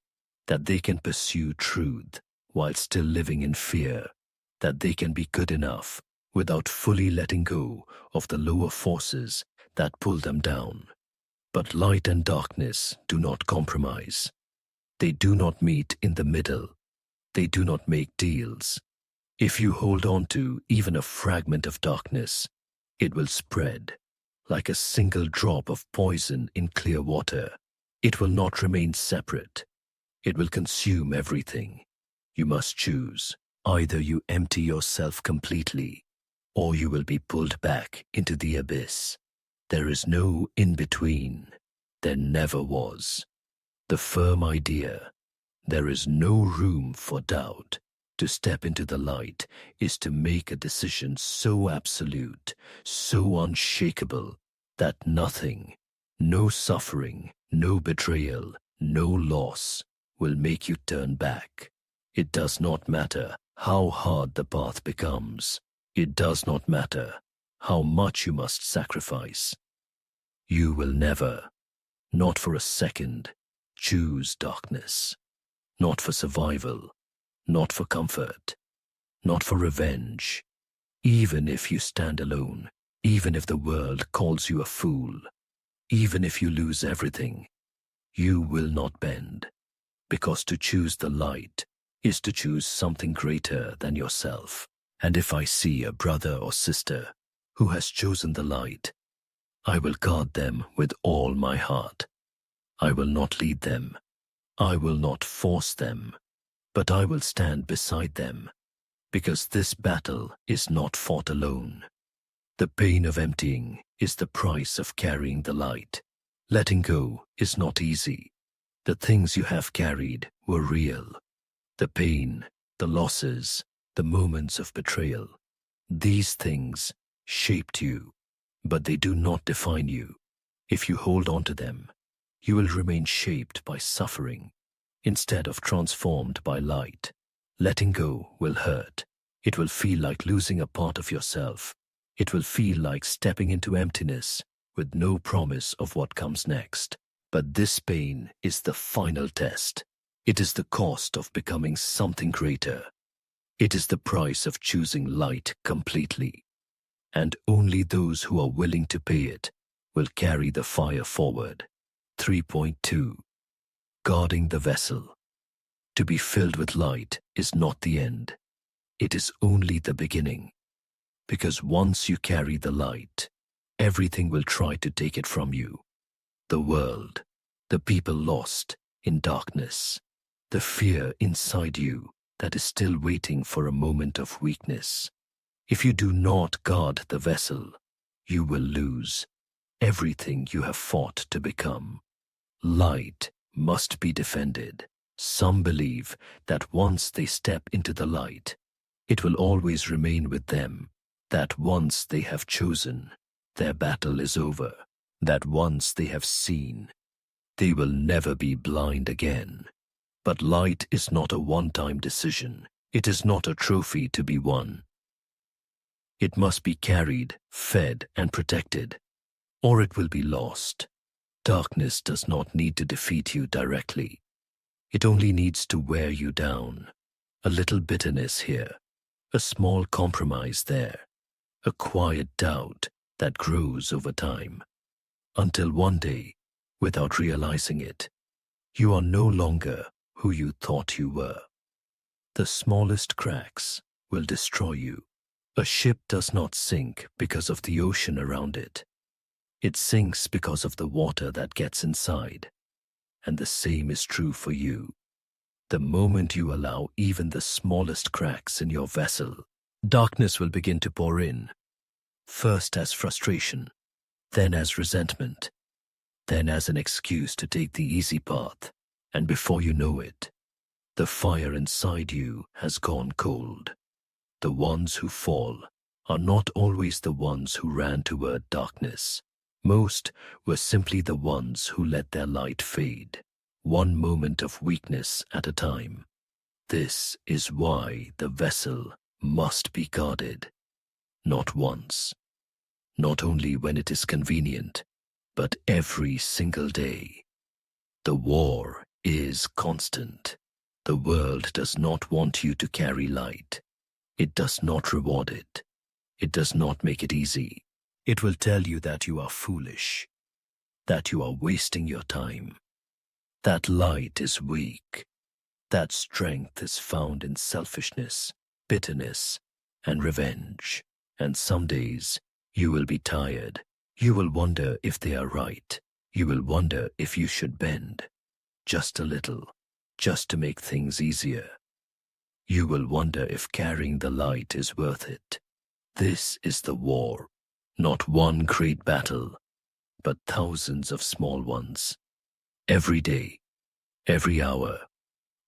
that they can pursue truth while still living in fear, that they can be good enough without fully letting go of the lower forces that pull them down. But light and darkness do not compromise. They do not meet in the middle. They do not make deals. If you hold on to even a fragment of darkness, it will spread like a single drop of poison in clear water. It will not remain separate. It will consume everything. You must choose. Either you empty yourself completely, or you will be pulled back into the abyss. There is no in-between. There never was. The firm idea, there is no room for doubt. To step into the light is to make a decision so absolute, so unshakable, that nothing, no suffering, no betrayal, no loss will make you turn back. It does not matter how hard the path becomes. It does not matter how much you must sacrifice. You will never, not for a second, choose darkness. Not for survival, not for comfort, not for revenge. Even if you stand alone, even if the world calls you a fool, even if you lose everything, you will not bend. Because to choose the light is to choose something greater than yourself. And if I see a brother or sister who has chosen the light, I will guard them with all my heart. I will not lead them. I will not force them, but I will stand beside them, because this battle is not fought alone. The pain of emptying is the price of carrying the light. Letting go is not easy. The things you have carried were real. The pain, the losses, the moments of betrayal. These things shaped you, but they do not define you. If you hold on to them, you will remain shaped by suffering instead of transformed by light. Letting go will hurt. It will feel like losing a part of yourself. It will feel like stepping into emptiness with no promise of what comes next. But this pain is the final test. It is the cost of becoming something greater. It is the price of choosing light completely. And only those who are willing to pay it will carry the fire forward. 3.2. Guarding the vessel. To be filled with light is not the end. It is only the beginning. Because once you carry the light, everything will try to take it from you. The world, the people lost in darkness, the fear inside you that is still waiting for a moment of weakness. If you do not guard the vessel, you will lose everything you have fought to become. Light must be defended. Some believe that once they step into the light, it will always remain with them, that once they have chosen, their battle is over, that once they have seen, they will never be blind again. But light is not a one-time decision. It is not a trophy to be won. It must be carried, fed, and protected, or it will be lost. Darkness does not need to defeat you directly. It only needs to wear you down. A little bitterness here, a small compromise there, a quiet doubt that grows over time. Until one day, without realizing it, you are no longer who you thought you were. The smallest cracks will destroy you. A ship does not sink because of the ocean around it. It sinks because of the water that gets inside. And the same is true for you. The moment you allow even the smallest cracks in your vessel, darkness will begin to pour in. First as frustration, then as resentment, then as an excuse to take the easy path. And before you know it, the fire inside you has gone cold. The ones who fall are not always the ones who ran toward darkness. Most were simply the ones who let their light fade, one moment of weakness at a time. This is why the vessel must be guarded. Not once, not only when it is convenient, but every single day. The war is constant. The world does not want you to carry light. It does not reward it. It does not make it easy. It will tell you that you are foolish, that you are wasting your time, that light is weak, that strength is found in selfishness, bitterness, and revenge. And some days you will be tired. You will wonder if they are right. You will wonder if you should bend, just a little, just to make things easier. You will wonder if carrying the light is worth it. This is the war. Not one great battle, but thousands of small ones. Every day, every hour,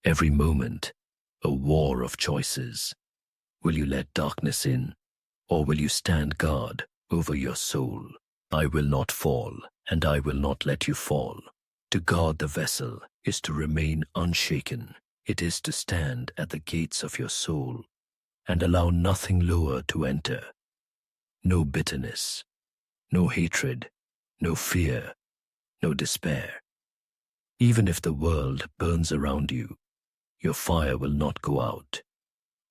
every moment, a war of choices. Will you let darkness in, or will you stand guard over your soul? I will not fall, and I will not let you fall. To guard the vessel is to remain unshaken. It is to stand at the gates of your soul and allow nothing lower to enter. No bitterness, no hatred, no fear, no despair. Even if the world burns around you, your fire will not go out.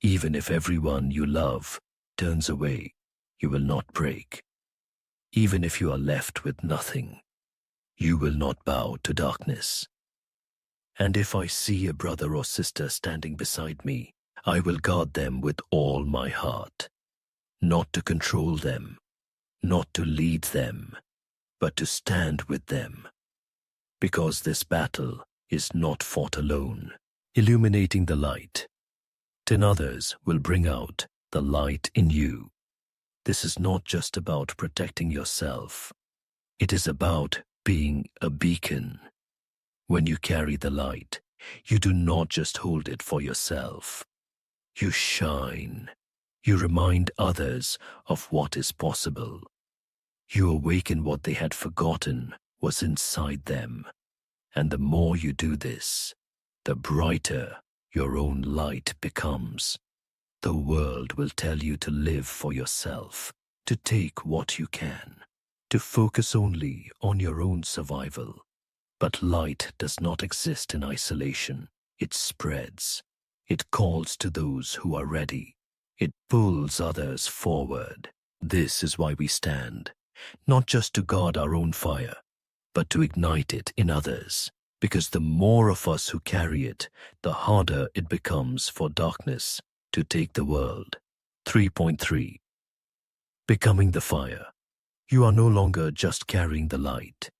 Even if everyone you love turns away, you will not break. Even if you are left with nothing, you will not bow to darkness. And if I see a brother or sister standing beside me, I will guard them with all my heart, not to control them, not to lead them, but to stand with them. Because this battle is not fought alone. Illuminating the light 10 others will bring out the light in you. This is not just about protecting yourself. It is about being a beacon. When you carry the light, you do not just hold it for yourself. You shine. You remind others of what is possible. You awaken what they had forgotten was inside them. And the more you do this, the brighter your own light becomes. The world will tell you to live for yourself, to take what you can, to focus only on your own survival. But light does not exist in isolation. It spreads. It calls to those who are ready. It pulls others forward. This is why we stand, not just to guard our own fire, but to ignite it in others. Because the more of us who carry it, the harder it becomes for darkness to take the world. 3.3 Becoming the fire. You are no longer just carrying the light.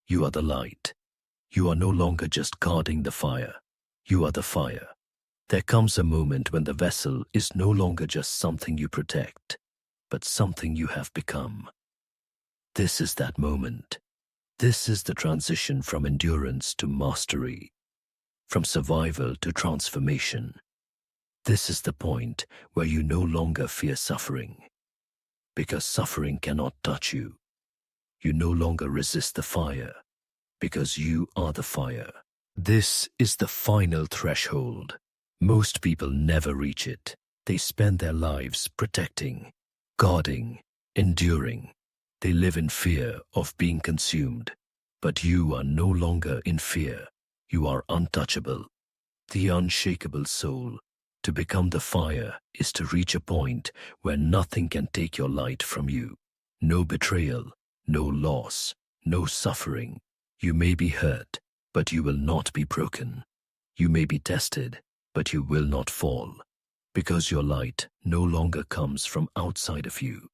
You are the light. You are no longer just guarding the fire. You are the fire. There comes a moment when the vessel is no longer just something you protect, but something you have become. This is that moment. This is the transition from endurance to mastery, from survival to transformation. This is the point where you no longer fear suffering, because suffering cannot touch you. You no longer resist the fire, because you are the fire. This is the final threshold. Most people never reach it. They spend their lives protecting, guarding, enduring. They live in fear of being consumed. But you are no longer in fear. You are untouchable. The unshakable soul. To become the fire is to reach a point where nothing can take your light from you. No betrayal, no loss, no suffering. You may be hurt, but you will not be broken. You may be tested, but you will not fall. Because your light no longer comes from outside of you.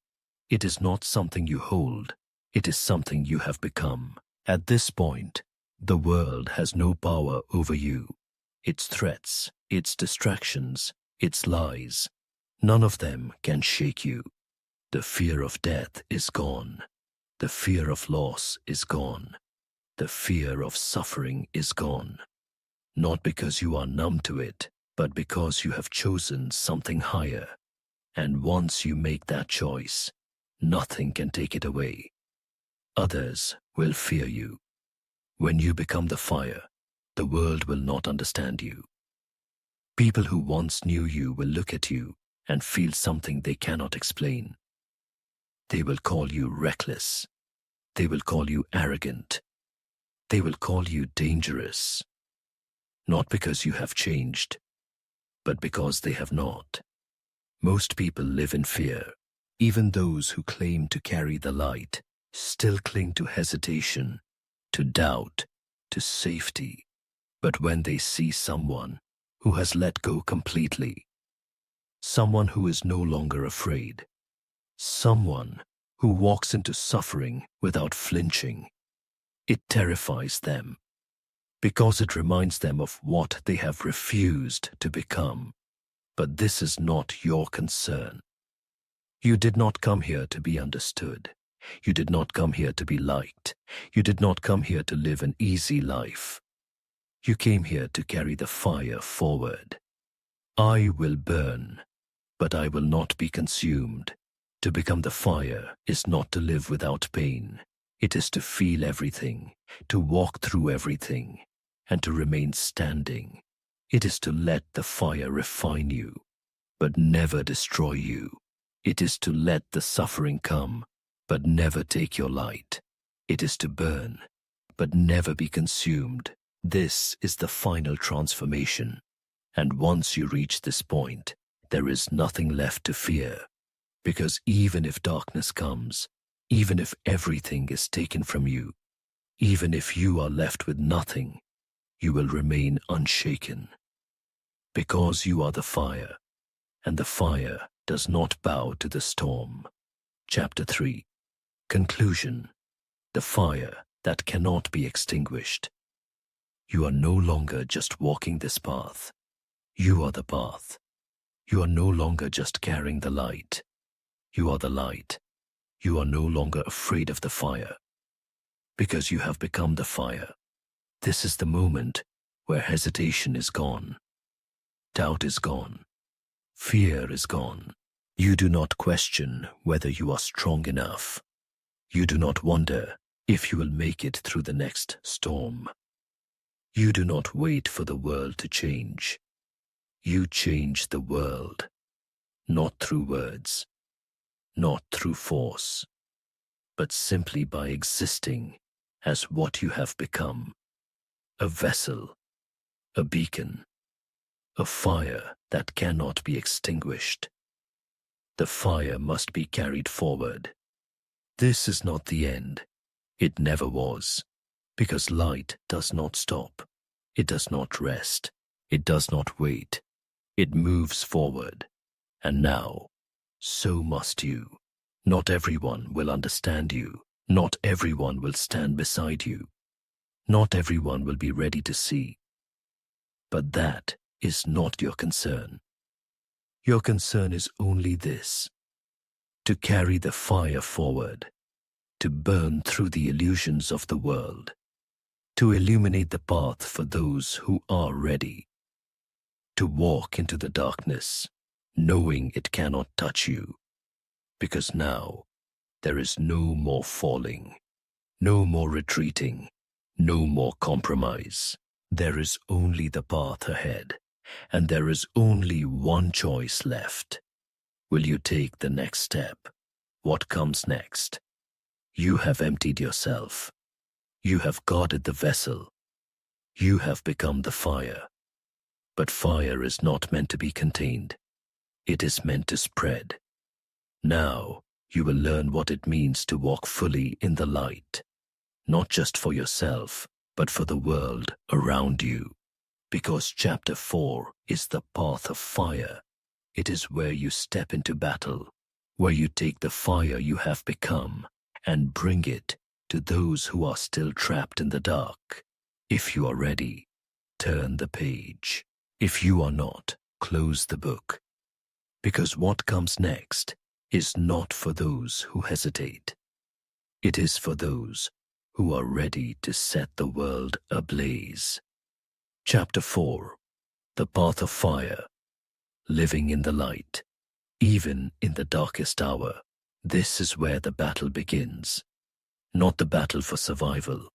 It is not something you hold. It is something you have become. At this point, the world has no power over you. Its threats, its distractions, its lies, none of them can shake you. The fear of death is gone. The fear of loss is gone. The fear of suffering is gone. Not because you are numb to it, but because you have chosen something higher. And once you make that choice, nothing can take it away. Others will fear you. When you become the fire, the world will not understand you. People who once knew you will look at you and feel something they cannot explain. They will call you reckless. They will call you arrogant. They will call you dangerous. Not because you have changed, but because they have not. Most people live in fear. Even those who claim to carry the light still cling to hesitation, to doubt, to safety. But when they see someone who has let go completely, someone who is no longer afraid, someone who walks into suffering without flinching, it terrifies them, because it reminds them of what they have refused to become. But this is not your concern. You did not come here to be understood. You did not come here to be liked. You did not come here to live an easy life. You came here to carry the fire forward. I will burn, but I will not be consumed. To become the fire is not to live without pain. It is to feel everything, to walk through everything, and to remain standing. It is to let the fire refine you, but never destroy you. It is to let the suffering come, but never take your light. It is to burn, but never be consumed. This is the final transformation. And once you reach this point, there is nothing left to fear. Because even if darkness comes, even if everything is taken from you, even if you are left with nothing, you will remain unshaken. Because you are the fire, and the fire does not bow to the storm. Chapter 3. Conclusion. The fire that cannot be extinguished. You are no longer just walking this path. You are the path. You are no longer just carrying the light. You are the light. You are no longer afraid of the fire. Because you have become the fire. This is the moment where hesitation is gone. Doubt is gone. Fear is gone. You do not question whether you are strong enough. You do not wonder if you will make it through the next storm. You do not wait for the world to change. You change the world, not through words, not through force, but simply by existing as what you have become. A vessel, a beacon, a fire that cannot be extinguished. The fire must be carried forward. This is not the end. It never was, because light does not stop. It does not rest. It does not wait. It moves forward. And now, so must you. Not everyone will understand you. Not everyone will stand beside you. Not everyone will be ready to see. But that is not your concern. Your concern is only this: to carry the fire forward, to burn through the illusions of the world, to illuminate the path for those who are ready, to walk into the darkness, knowing it cannot touch you, because now there is no more falling, no more retreating, no more compromise. There is only the path ahead, and there is only one choice left. Will you take the next step? What comes next? You have emptied yourself. You have guarded the vessel. You have become the fire. But fire is not meant to be contained. It is meant to spread. Now you will learn what it means to walk fully in the light, not just for yourself, but for the world around you. Because chapter 4 is the path of fire. It is where you step into battle, where you take the fire you have become and bring it to those who are still trapped in the dark. If you are ready, turn the page. If you are not, close the book. Because what comes next is not for those who hesitate. It is for those who are ready to set the world ablaze. Chapter 4. The Path of Fire. Living in the light, even in the darkest hour. This is where the battle begins. Not the battle for survival,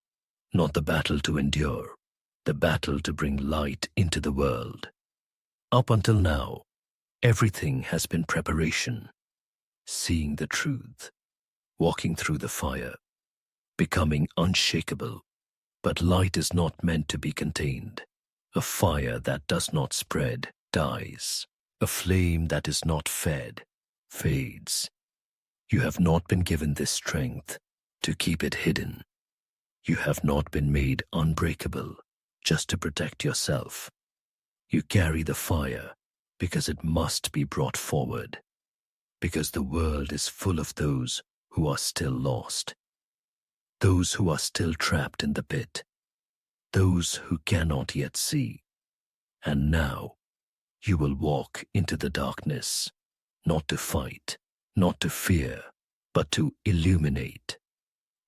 not the battle to endure, the battle to bring light into the world. Up until now, everything has been preparation. Seeing the truth, walking through the fire, becoming unshakable. But light is not meant to be contained. A fire that does not spread dies. A flame that is not fed fades. You have not been given this strength to keep it hidden. You have not been made unbreakable just to protect yourself. You carry the fire because it must be brought forward, because the world is full of those who are still lost, those who are still trapped in the pit, those who cannot yet see. And now you will walk into the darkness, not to fight, not to fear, but to illuminate.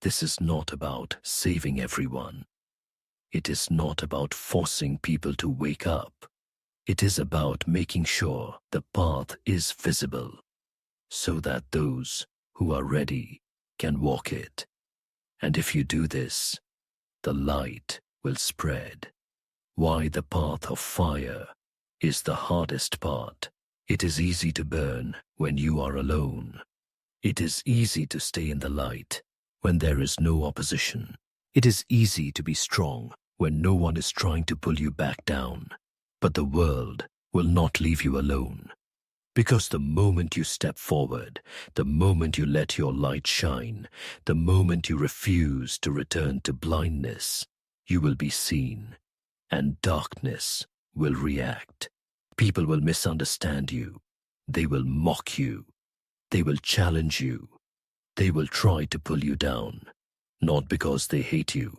This is not about saving everyone. It is not about forcing people to wake up. It is about making sure the path is visible, so that those who are ready can walk it. And if you do this, the light will spread. Why the path of fire is the hardest part. It is easy to burn when you are alone. It is easy to stay in the light when there is no opposition. It is easy to be strong when no one is trying to pull you back down. But the world will not leave you alone. Because the moment you step forward, the moment you let your light shine, the moment you refuse to return to blindness, you will be seen, and darkness will react. People will misunderstand you. They will mock you. They will challenge you. They will try to pull you down, not because they hate you,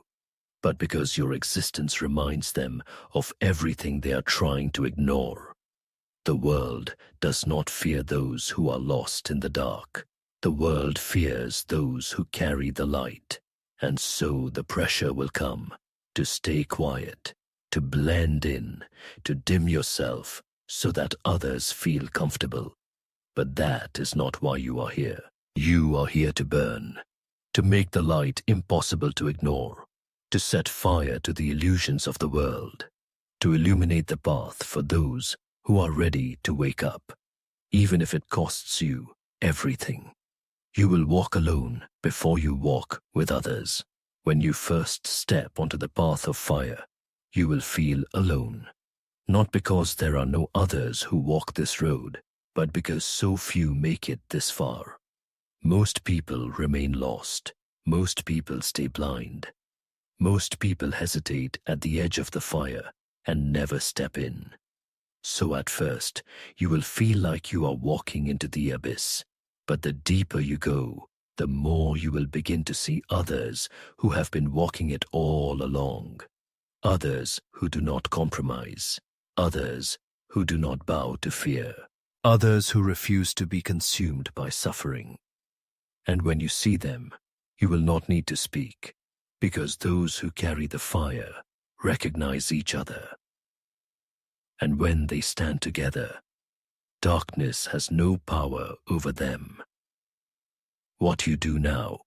but because your existence reminds them of everything they are trying to ignore. The world does not fear those who are lost in the dark. The world fears those who carry the light. And so the pressure will come to stay quiet, to blend in, to dim yourself so that others feel comfortable. But that is not why you are here. You are here to burn, to make the light impossible to ignore, to set fire to the illusions of the world, to illuminate the path for those who are ready to wake up, even if it costs you everything. You will walk alone before you walk with others. When you first step onto the path of fire, you will feel alone, not because there are no others who walk this road, but because so few make it this far. Most people remain lost. Most people stay blind. Most people hesitate at the edge of the fire and never step in. So at first, you will feel like you are walking into the abyss. But the deeper you go, the more you will begin to see others who have been walking it all along. Others who do not compromise. Others who do not bow to fear. Others who refuse to be consumed by suffering. And when you see them, you will not need to speak, because those who carry the fire recognize each other. And when they stand together, darkness has no power over them. What you do now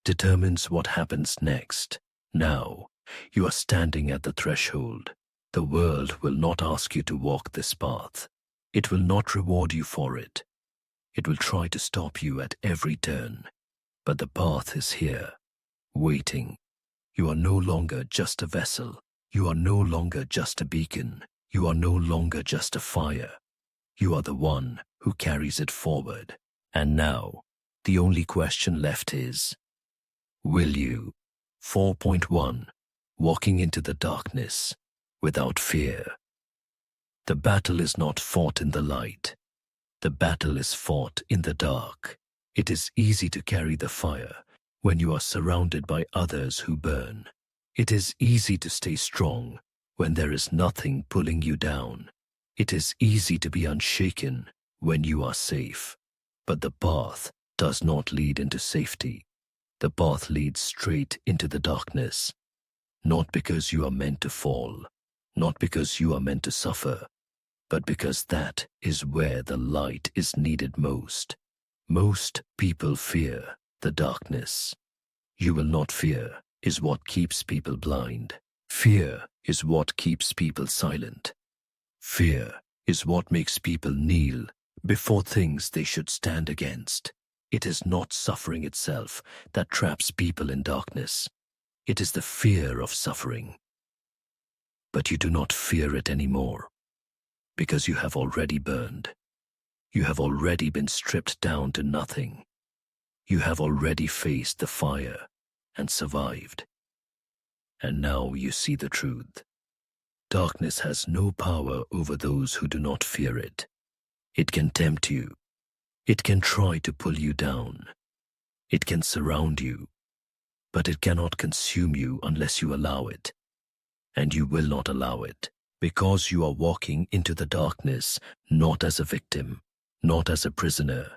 determines what happens next. Now, you are standing at the threshold. The world will not ask you to walk this path. It will not reward you for it. It will try to stop you at every turn. But the path is here, waiting. You are no longer just a vessel. You are no longer just a beacon. You are no longer just a fire. You are the one who carries it forward. And now, the only question left is, will you? 4.1 Walking into the darkness without fear. The battle is not fought in the light. The battle is fought in the dark. It is easy to carry the fire when you are surrounded by others who burn. It is easy to stay strong when there is nothing pulling you down. It is easy to be unshaken when you are safe. But the path does not lead into safety. The path leads straight into the darkness. Not because you are meant to fall, not because you are meant to suffer, but because that is where the light is needed most. Most people fear the darkness. You will not fear is what keeps people blind. Fear is what keeps people silent. Fear is what makes people kneel before things they should stand against. It is not suffering itself that traps people in darkness. It is the fear of suffering. But you do not fear it anymore, because you have already burned. You have already been stripped down to nothing. You have already faced the fire and survived. And now you see the truth. Darkness has no power over those who do not fear it. It can tempt you. It can try to pull you down. It can surround you. But it cannot consume you unless you allow it. And you will not allow it, because you are walking into the darkness not as a victim, not as a prisoner,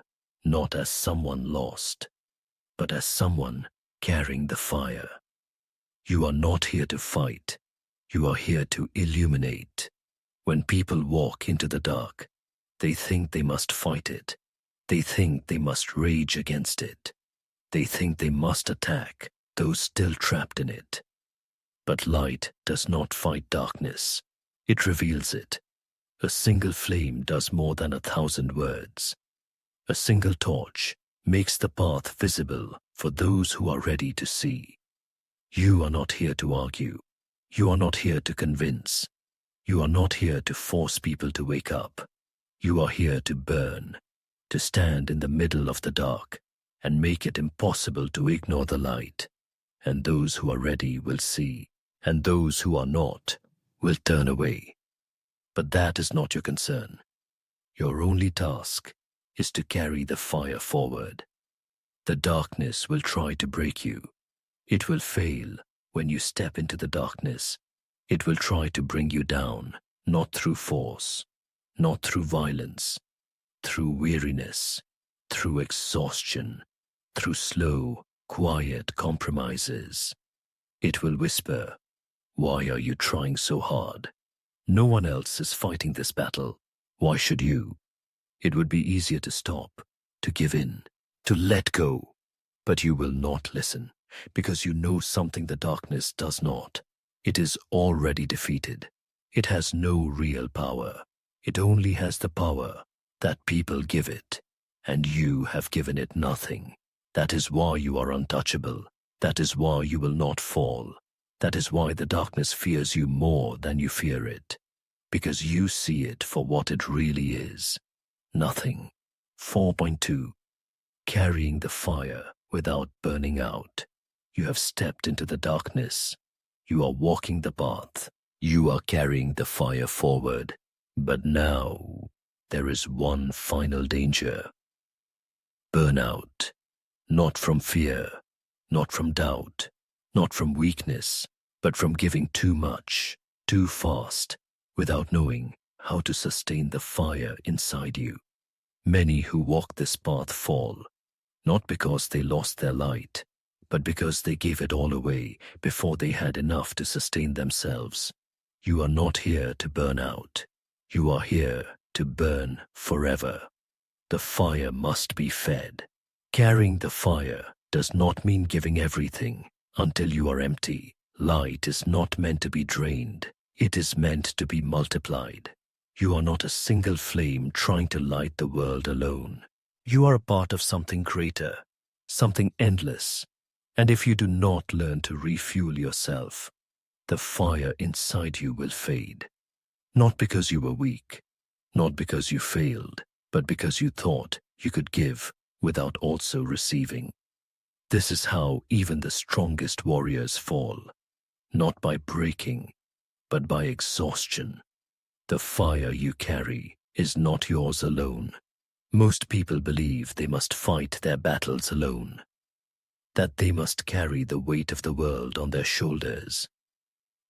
not as someone lost, but as someone carrying the fire. You are not here to fight. You are here to illuminate. When people walk into the dark, they think they must fight it. They think they must rage against it. They think they must attack those still trapped in it. But light does not fight darkness. It reveals it. A single flame does more than 1,000 words. A single torch makes the path visible for those who are ready to see. You are not here to argue. You are not here to convince. You are not here to force people to wake up. You are here to burn, to stand in the middle of the dark and make it impossible to ignore the light. And those who are ready will see, and those who are not will turn away. But that is not your concern. Your only task is to carry the fire forward. The darkness will try to break you. It will fail when you step into the darkness. It will try to bring you down, not through force, not through violence, through weariness, through exhaustion, through slow, quiet compromises. It will whisper, "Why are you trying so hard? No one else is fighting this battle. Why should you?" It would be easier to stop, to give in, to let go. But you will not listen, because you know something the darkness does not. It is already defeated. It has no real power. It only has the power that people give it, and you have given it nothing. That is why you are untouchable. That is why you will not fall. That is why the darkness fears you more than you fear it, because you see it for what it really is. Nothing. 4.2. Carrying the fire without burning out. You have stepped into the darkness. You are walking the path. You are carrying the fire forward. But now, there is one final danger. Burnout. Not from fear, not from doubt, not from weakness, but from giving too much, too fast, without knowing how to sustain the fire inside you. Many who walk this path fall, not because they lost their light, but because they gave it all away before they had enough to sustain themselves. You are not here to burn out. You are here to burn forever. The fire must be fed. Carrying the fire does not mean giving everything until you are empty. Light is not meant to be drained. It is meant to be multiplied. You are not a single flame trying to light the world alone. You are a part of something greater, something endless. And if you do not learn to refuel yourself, the fire inside you will fade. Not because you were weak, not because you failed, but because you thought you could give without also receiving. This is how even the strongest warriors fall, not by breaking, but by exhaustion. The fire you carry is not yours alone. Most people believe they must fight their battles alone, that they must carry the weight of the world on their shoulders,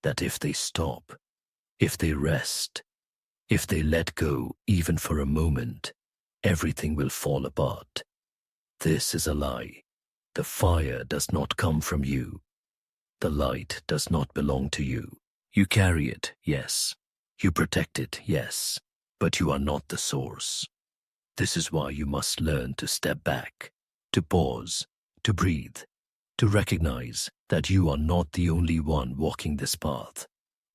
that if they stop, if they rest, if they let go even for a moment, everything will fall apart. This is a lie. The fire does not come from you. The light does not belong to you. You carry it, yes. You protect it, yes. But you are not the source. This is why you must learn to step back, to pause, to breathe, to recognize that you are not the only one walking this path.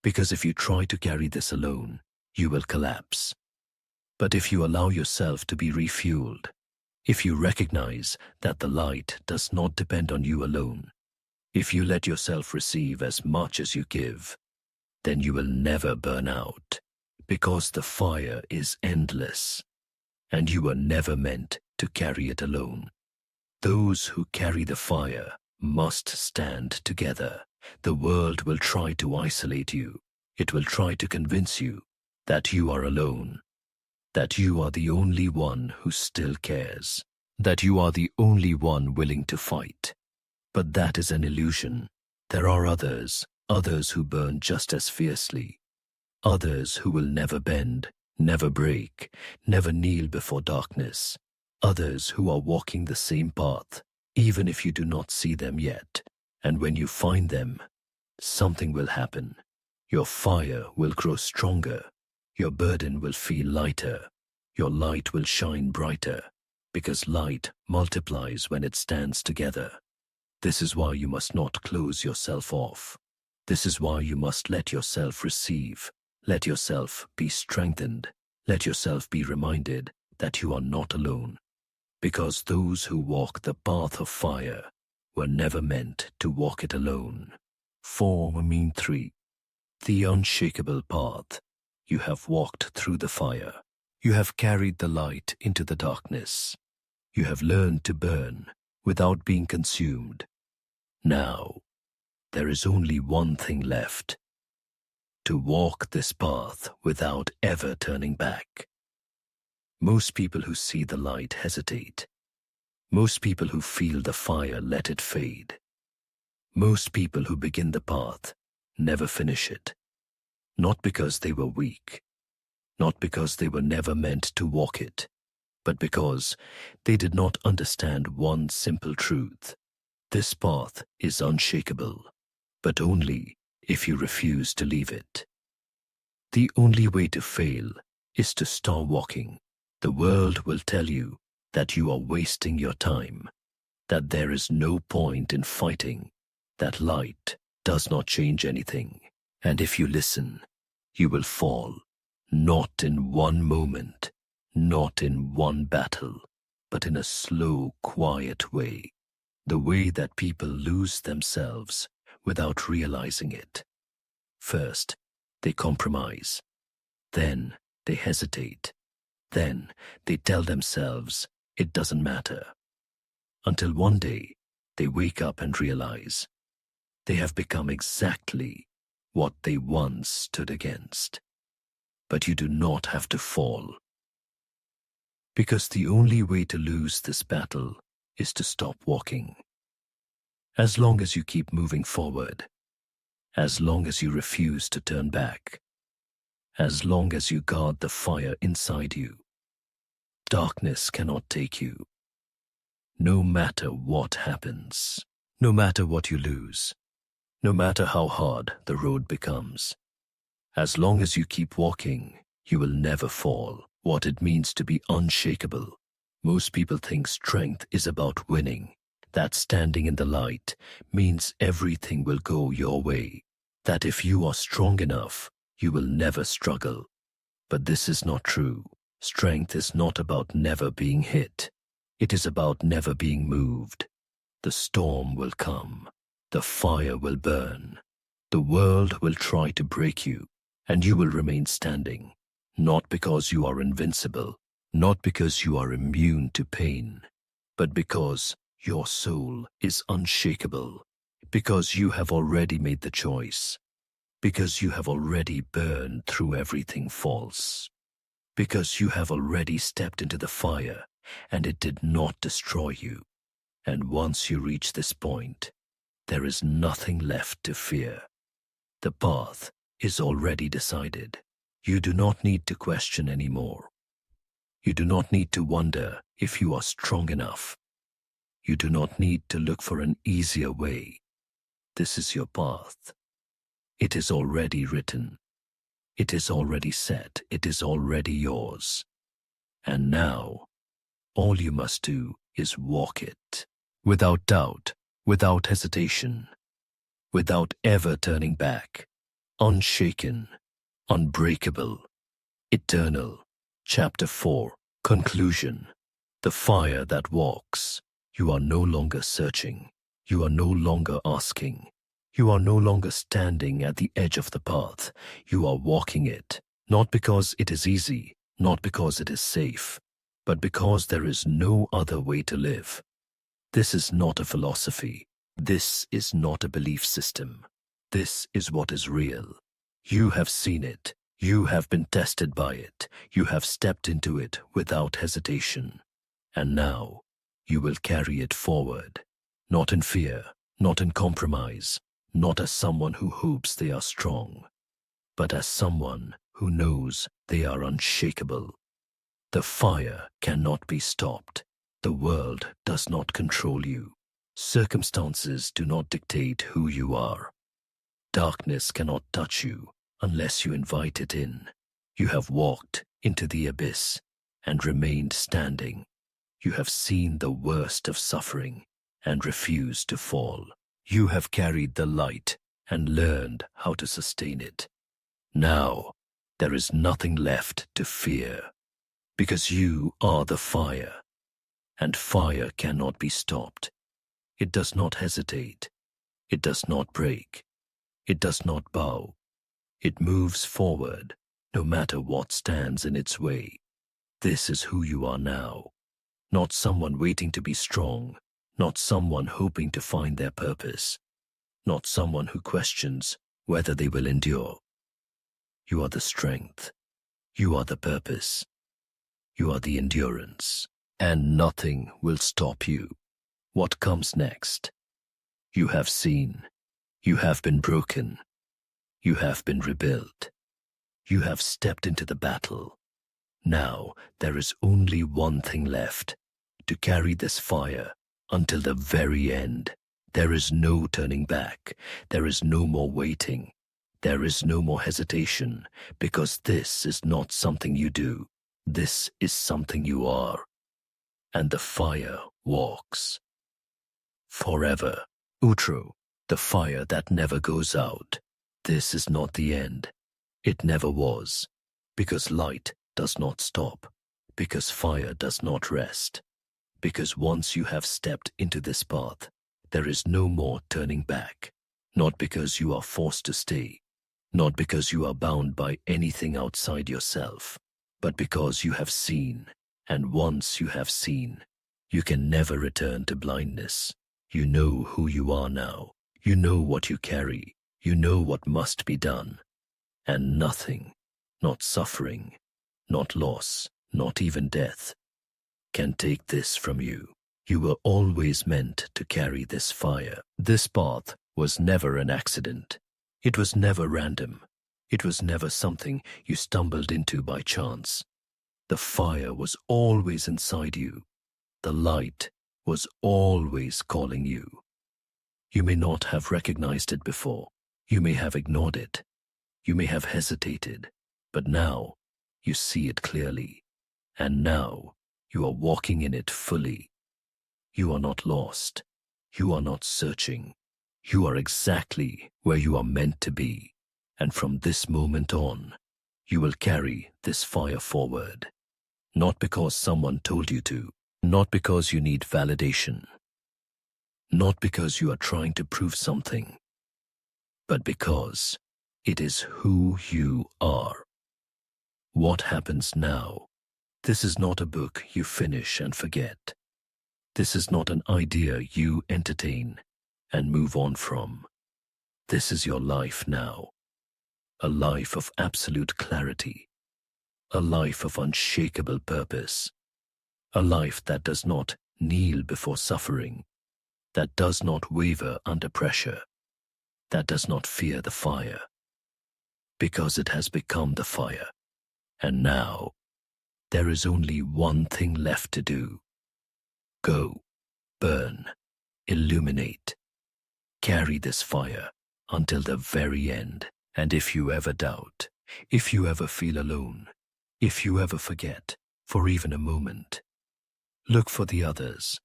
Because if you try to carry this alone, you will collapse. But if you allow yourself to be refueled, if you recognize that the light does not depend on you alone, if you let yourself receive as much as you give, then you will never burn out, because the fire is endless, and you were never meant to carry it alone. Those who carry the fire must stand together. The world will try to isolate you. It will try to convince you that you are alone, that you are the only one who still cares, that you are the only one willing to fight. But that is an illusion. There are others who burn just as fiercely, others who will never bend, never break, never kneel before darkness. Others who are walking the same path, even if you do not see them yet. And when you find them, something will happen. Your fire will grow stronger. Your burden will feel lighter. Your light will shine brighter, because light multiplies when it stands together. This is why you must not close yourself off. This is why you must let yourself receive. Let yourself be strengthened. Let yourself be reminded that you are not alone. Because those who walk the path of fire were never meant to walk it alone. 3. The unshakable path. You have walked through the fire. You have carried the light into the darkness. You have learned to burn without being consumed. Now, there is only one thing left: to walk this path without ever turning back. Most people who see the light hesitate. Most people who feel the fire let it fade. Most people who begin the path never finish it. Not because they were weak, not because they were never meant to walk it, but because they did not understand one simple truth. This path is unshakable, but only if you refuse to leave it. The only way to fail is to stop walking. The world will tell you that you are wasting your time, that there is no point in fighting, that light does not change anything. And if you listen, you will fall, not in one moment, not in one battle, but in a slow, quiet way, the way that people lose themselves without realizing it. First, they compromise. Then they hesitate. Then they tell themselves it doesn't matter. Until one day, they wake up and realize they have become exactly what they once stood against. But you do not have to fall. Because the only way to lose this battle is to stop walking. As long as you keep moving forward, as long as you refuse to turn back, as long as you guard the fire inside you, darkness cannot take you. No matter what happens, no matter what you lose, no matter how hard the road becomes, as long as you keep walking, you will never fall. What it means to be unshakable. Most people think strength is about winning, that standing in the light means everything will go your way, that if you are strong enough, you will never struggle. But this is not true. Strength is not about never being hit. It is about never being moved. The storm will come. The fire will burn. The world will try to break you, and you will remain standing, not because you are invincible, not because you are immune to pain, but because your soul is unshakable, because you have already made the choice, because you have already burned through everything false, because you have already stepped into the fire and it did not destroy you. And once you reach this point, there is nothing left to fear. The path is already decided. You do not need to question anymore. You do not need to wonder if you are strong enough. You do not need to look for an easier way. This is your path. It is already written. It is already set. It is already yours. And now, all you must do is walk it, without doubt, without hesitation, without ever turning back, unshaken, unbreakable, eternal. Chapter 4, Conclusion. The fire that walks. You are no longer searching. You are no longer asking. You are no longer standing at the edge of the path. You are walking it, not because it is easy, not because it is safe, but because there is no other way to live. This is not a philosophy. This is not a belief system. This is what is real. You have seen it. You have been tested by it. You have stepped into it without hesitation. And now, you will carry it forward, not in fear, not in compromise, not as someone who hopes they are strong, but as someone who knows they are unshakable. The fire cannot be stopped. The world does not control you. Circumstances do not dictate who you are. Darkness cannot touch you unless you invite it in. You have walked into the abyss and remained standing. You have seen the worst of suffering and refused to fall. You have carried the light and learned how to sustain it. Now, there is nothing left to fear, because you are the fire, and fire cannot be stopped. It does not hesitate. It does not break. It does not bow. It moves forward, no matter what stands in its way. This is who you are now. Not someone waiting to be strong, not someone hoping to find their purpose, not someone who questions whether they will endure. You are the strength. You are the purpose. You are the endurance, and nothing will stop you. What comes next? You have seen. You have been broken. You have been rebuilt. You have stepped into the battle. Now there is only one thing left, to carry this fire until the very end. There is no turning back. There is no more waiting. There is no more hesitation, because this is not something you do. This is something you are. And the fire walks. Forever. Outro, the fire that never goes out. This is not the end. It never was, because light does not stop, because fire does not rest, because once you have stepped into this path, there is no more turning back, not because you are forced to stay, not because you are bound by anything outside yourself, but because you have seen, and once you have seen, you can never return to blindness. You know who you are now. You know what you carry. You know what must be done. And nothing, not suffering, not loss, not even death, can take this from you. You were always meant to carry this fire. This path was never an accident. It was never random. It was never something you stumbled into by chance. The fire was always inside you. The light was always calling you. You may not have recognized it before. You may have ignored it. You may have hesitated. But now you see it clearly. And now you are walking in it fully. You are not lost. You are not searching. You are exactly where you are meant to be. And from this moment on, you will carry this fire forward. Not because someone told you to. Not because you need validation. Not because you are trying to prove something. But because it is who you are. What happens now? This is not a book you finish and forget. This is not an idea you entertain and move on from. This is your life now. A life of absolute clarity. A life of unshakable purpose. A life that does not kneel before suffering, that does not waver under pressure, that does not fear the fire, because it has become the fire. And now, there is only one thing left to do. Go, burn, illuminate, carry this fire until the very end. And if you ever doubt, if you ever feel alone, if you ever forget for even a moment, look for the others,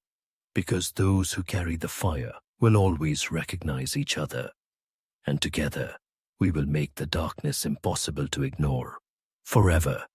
because those who carry the fire will always recognize each other, and together we will make the darkness impossible to ignore. Forever,